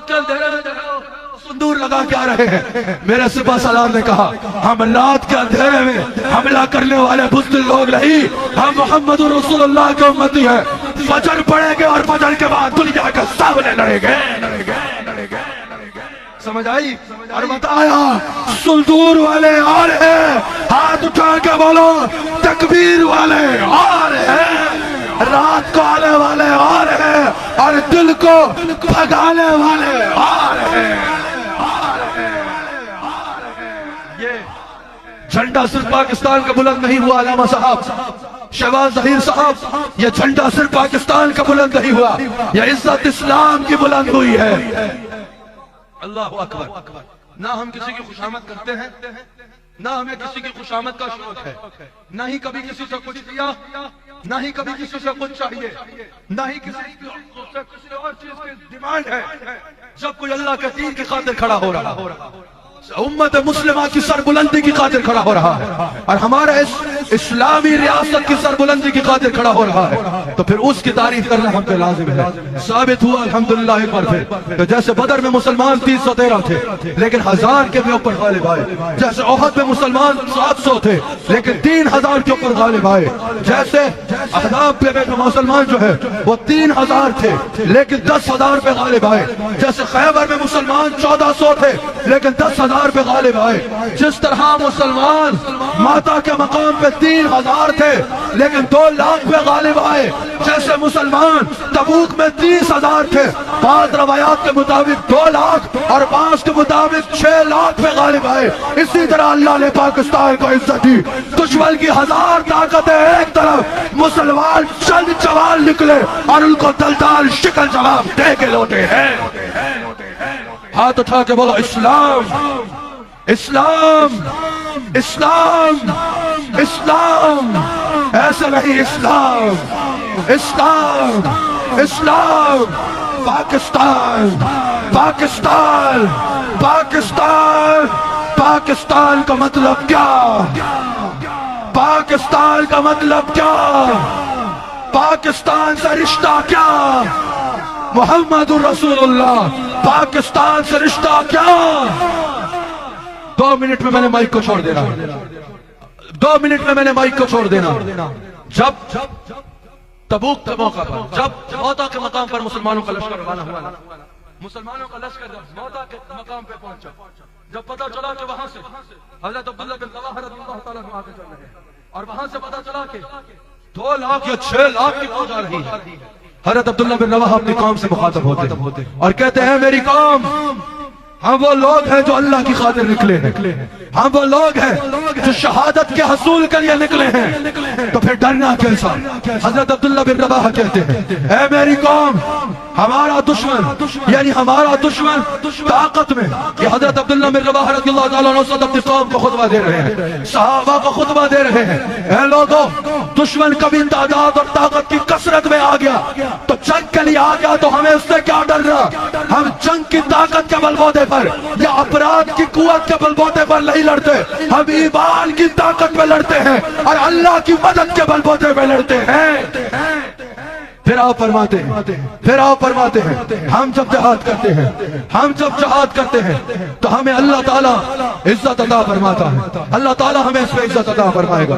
کے اندھیرے میں جگہ صندور لگا کے آ رہے ہیں۔ میرے سپہ سالار نے کہا ہم رات کے اندھیرے میں حملہ کرنے والے بزدل لوگ نہیں، ہم محمد رسول اللہ کے امتی ہیں، فجر پڑیں گے اور فجر کے بعد دنیا کے سامنے لڑیں گے۔ سمجھ آئی؟ اور بتایا صندور والے آ رہے ہیں، ہاتھ اٹھا کے بولو تکبیر والے آ رہے ہیں، رات کو آنے والے آ رہے ہیں اور دل کو بھگانے والے آ رہے ہیں۔ یہ جھنڈا صرف پاکستان کا بلند نہیں ہوا علامہ صاحب، شہباز ظہیر صاحب، یہ جھنڈا صرف پاکستان کا بلند نہیں ہوا، یہ عزت اسلام کی بلند ہوئی ہے۔ اللہ اکبر۔ نہ ہم کسی کی خوشامد کرتے ہیں، نہ ہمیں کسی کی خوشامد کا شوق ہے، نہ ہی کبھی کسی سے کچھ کیا، نہ ہی کبھی کسی سے کچھ چاہیے، نہ ہی کسی اور چیز کی ڈیمانڈ ہے۔ جب کوئی اللہ کے دین کی خاطر کھڑا ہو رہا، امت مسلمہ کی سربلندی کی خاطر کھڑا ہو رہا ہے اور ہمارا اس اسلامی ریاست کی سربلندی کی خاطر کھڑا ہو رہا ہے، تو پھر اس کی تعریف کرنا ہم پہ لازم ہے۔ ثابت ہوا الحمدللہ ایک بار پھر، جیسے بدر میں مسلمان 313 تھے لیکن 1000 کے بھی اوپر غالب آئے، جیسے احد میں مسلمان 700 تھے لیکن 3000 کے اوپر غالب آئے، جیسے احزاب پہ مسلمان جو ہے وہ 3000 تھے لیکن 10,000 پہ غالب آئے، جیسے خیبر میں مسلمان 1400 تھے لیکن 10,000 پہ غالب آئے، جس طرح مسلمان ماتا کے مقام پہ 3000 تھے لیکن 2 لاکھ پہ غالب آئے، جیسے مسلمان تبوک میں 30,000 تھے، 5 روایات کے مطابق 2 لاکھ اور 5 کے مطابق 6 لاکھ پہ غالب آئے۔ اسی طرح اللہ نے پاکستان کو عزت دی، دشمن کی 1000 طاقتیں ایک طرف، مسلمان چند جوان نکلے اور ان کو دلدال شکل جواب دے کے لوٹے ہیں۔ ہاتھ اٹھا کے بولو اسلام، اسلام، اسلام، اسلام، ایسے نہیں، اسلام، اسلام، اسلام، پاکستان، پاکستان، پاکستان، پاکستان کا مطلب کیا؟ پاکستان کا مطلب کیا؟ پاکستان سے رشتہ کیا؟ محمد الرسول اللہ، پاکستان سے رشتہ کیا؟ 2 منٹ میں میں نے مائک کو چھوڑ دینا، 2 منٹ میں میں نے مائک کو چھوڑ دینا۔ جب تبوک کے موقع پر، جب موتا کے مقام پر مسلمانوں کا لشکر روانہ ہوا، مسلمانوں کا لشکر جب موتا کے مقام پہ پہنچا، جب پتہ چلا کہ وہاں سے حضرت عبداللہ بن رواحہ رضی اللہ تعالیٰ عنہ آگے چل رہے ہیں، اور وہاں سے پتہ چلا کہ 2 لاکھ یا 6 لاکھ کی فوج آ رہی ہے، حضرت عبداللہ بن رواحہ اپنی قوم سے مخاطب ہوتے اور کہتے ہیں میری قوم، ہم وہ لوگ ہیں جو اللہ کی خاطر نکلے ہیں، ہم وہ لوگ ہیں جو شہادت کے حصول کے لیے نکلے ہیں، تو پھر ڈرنا کیسا؟ حضرت عبداللہ بن رواحہ کہتے ہیں اے میری قوم، ہمارا دشمن یعنی ہمارا دشمن طاقت میں، یہ حضرت عبداللہ بن رواحہ رضی اللہ تعالیٰ عنہ صد اپنی قوم کو خطبہ دے رہے ہیں، صحابہ کو خطبہ دے رہے ہیں، اے لوگوں، دشمن کبھی تعداد اور طاقت کی کثرت میں آ گیا تو جنگ کے لیے آ گیا تو ہمیں اس سے کیا ڈرنا؟ ہم جنگ کی طاقت کے بلبوتے پر یا اپرادھ کی قوت کے بلبوتے پر نہیں لڑتے، ہم ایمان کی طاقت پہ لڑتے ہیں اور اللہ کی مدد کے بلبوتے پہ لڑتے ہیں۔ پھر آپ فرماتے ہیں ہم جب جہاد کرتے ہیں تو ہمیں اللہ تعالیٰ عزت عطا فرماتا ہے، اللہ تعالیٰ ہمیں اس پہ عزت عطا فرمائے گا۔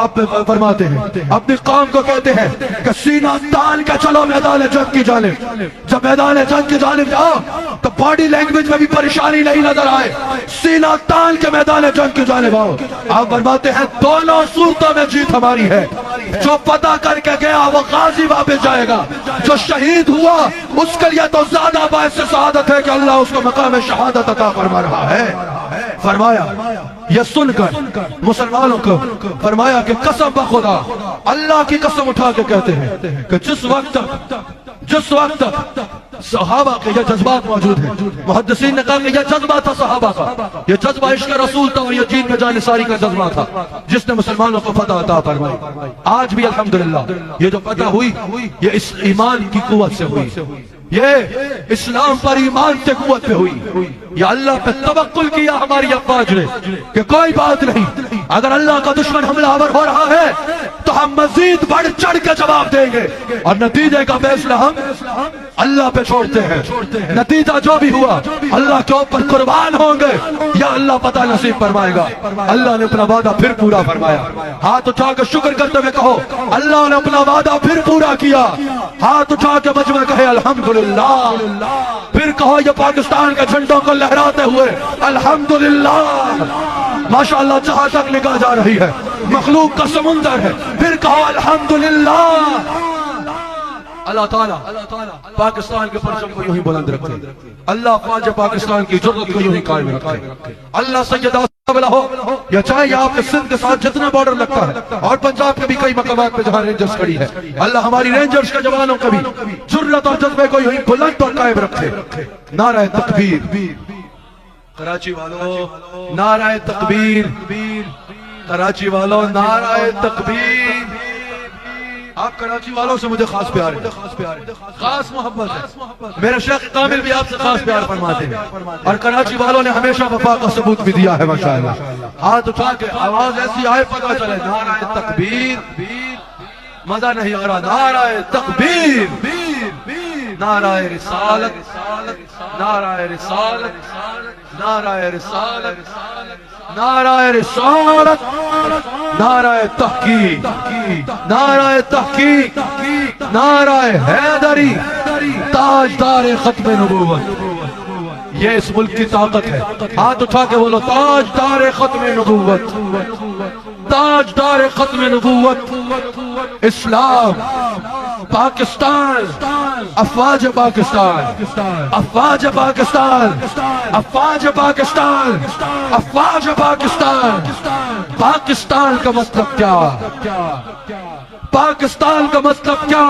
آپ فرماتے ہیں اپنی قوم کو کہتے ہیں کہ سینہ تان کے چلو میدان جنگ کی جانب، جب میدان جنگ کی جانب جاؤ تو باڈی لینگویج میں بھی پریشانی نہیں نظر آئے، سینہ تان کے میدان جنگ کی جانب آؤ۔ آپ فرماتے ہیں دونوں صورتوں میں جیت ہماری ہے، جو پتہ کر کے گیا وہ غازی واپس جائے گا، جو شہید ہوا اس کے لیے تو زیادہ باعث شہادت ہے کہ اللہ اس کو مقام شہادت عطا فرما رہا ہے۔ فرمایا یہ سن کر مسلمانوں کو فرمایا کہ قسم بخدا، اللہ کی قسم اٹھا کے کہتے ہیں کہ جس وقت تک صحابہ کے یہ جذبات موجود ہیں، محدثین نے کہا کہ یہ جذبہ تھا صحابہ کا، یہ جذبہ عشق رسول تھا اور یہ دین میں جانثاری کا جذبہ تھا جس نے مسلمانوں کو فتح عطا فرمائی۔ آج بھی الحمدللہ یہ جو فتح ہوئی یہ اس ایمان کی قوت سے ہوئی، یہ اسلام پر ایمان سے قوت پہ ہوئی، یا اللہ پہ توکل کیا ہماری افواج نے کہ کوئی بات نہیں، اگر اللہ کا دشمن حملہ آور ہو رہا ہے تو ہم مزید بڑھ چڑھ کے جواب دیں گے اور نتیجے کا فیصلہ ہم اللہ پہ چھوڑتے ہیں، نتیجہ جو بھی ہوا اللہ کے اوپر قربان ہوں گے یا اللہ پتہ نصیب فرمائے گا۔ اللہ نے اپنا وعدہ پھر پورا فرمایا، ہاتھ اٹھا کے شکر کرتے ہوئے کہو اللہ نے اپنا وعدہ پھر پورا کیا، ہاتھ اٹھا کے مجمع کہے الحمدللہ، پھر کہو یہ پاکستان کے جھنڈوں کو لہراتے ہوئے الحمدللہ، ماشاءاللہ جہاں تک نگاہ جا رہی ہے مخلوق کا سمندر ہے، پھر کہو الحمدللہ۔ اللہ تعالیٰ پاکستان کے پرچم کو یوں ہی بلند رکھے، اللہ فوج پاکستان کی جرأت کو یوں ہی قائم رکھے، اللہ سیدہ ہو یا چاہے آپ کے سندھ کے ساتھ جتنا بارڈر لگتا ہے اور پنجاب کے بھی کئی مقامات پہ جہاں رینجرز کھڑی ہے، اللہ ہماری رینجرز کے جوانوں کا بھی جرأت اور جذبے کو یوں ہی بلند اور قائم رکھے۔ نعرہ تکبیر، کراچی والوں نعرہ تکبیر، کراچی والوں نعرہ تکبیر۔ آپ کراچی والوں سے مجھے خاص پیار ہے، خاص محبت ہے، میرے شیخ کامل بھی آپ سے خاص پیار فرماتے ہیں اور کراچی والوں نے ہمیشہ وفا کا ثبوت بھی دیا ہے ماشاءاللہ۔ ہاتھ اٹھا کے آواز ایسی آئے پتہ چلے نعرہ تکبیر، مزہ نہیں آ رہا، نعرہ تکبیر، نعرہ رسالت، نعرہ رسالت، نعرہ رسالت، نعرہ رسالت، نعرہ تحقیق، نعرہ تحقیق، نعرہ حیدری، تاجدار ختم نبوت، یہ اس ملک کی طاقت ہے۔ ہاتھ اٹھا کے بولو تاجدار ختم نبوت، تاجدار ختم نبوت، اسلام، پاکستان، افواج پاکستان، افواج پاکستان، افواج پاکستان، افواج پاکستان۔ پاکستان کا مطلب کیا؟ پاکستان کا مطلب کیا؟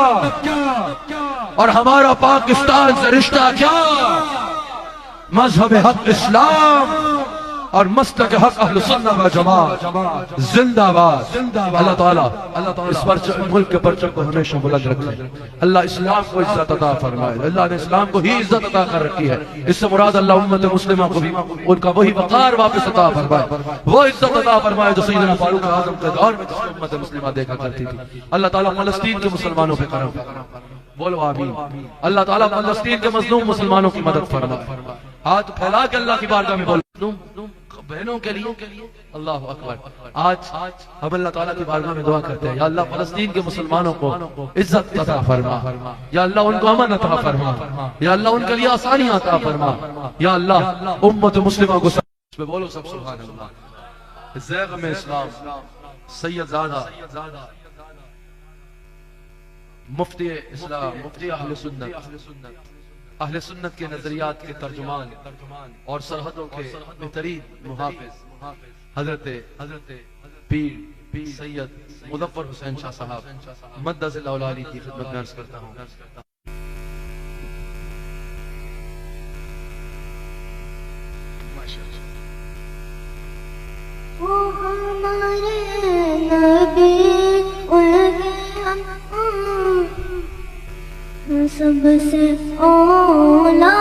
اور ہمارا پاکستان سے رشتہ کیا؟ مذہب حق اسلام، اور مسلک حق اہل سنت و جماعت زندہ باد۔ اللہ تعالیٰ اس ملک کے پرچم کو ہمیشہ بلند رکھے، اللہ اسلام کو عزت عطا فرمائے، اللہ نے اسلام کو ہی عزت عطا کر رکھی ہے، اس سے مراد اللہ امت مسلمہ کو بھی ان کا وہی وقار واپس عطا فرمائے، وہ عزت عطا فرمائے جو سیدنا فاروق اعظم کے دور میں جس امت مسلمہ دیکھا کرتی تھی۔ اللہ تعالیٰ فلسطین کے مسلمانوں پہ کرم بولو آمین۔ اللہ تعالیٰ فلسطین کے مظلوم مسلمانوں کی مدد فرمائے، ہاتھ پھیلا کے اللہ کی بارگاہ میں بولو بہنوں کے لیے اللہ اکبر۔ آج ہم اللہ تعالیٰ کی بارگاہ میں دعا کرتے ہیں، یا اللہ فلسطین کے مسلمانوں کو عزت عطا فرما، یا اللہ ان کو امن عطا فرما، یا اللہ ان کے لیے آسانی عطا فرما، یا اللہ امت مسلمہ کو سب بولو سب سبحان اللہ۔ زیغ میں اسلام سید زادہ مفتی اسلام، مفتی اہل سنت کے نظریات کے ترجمان اور سرحدوں کے بہترین محافظ حضرت پیر سید مظفر حسین شاہ صاحب مدد اللہ العالی کی خدمت میں عرض کرتا ہوں۔ وہ ہمارے نبی ان کے ہم سب سے اولا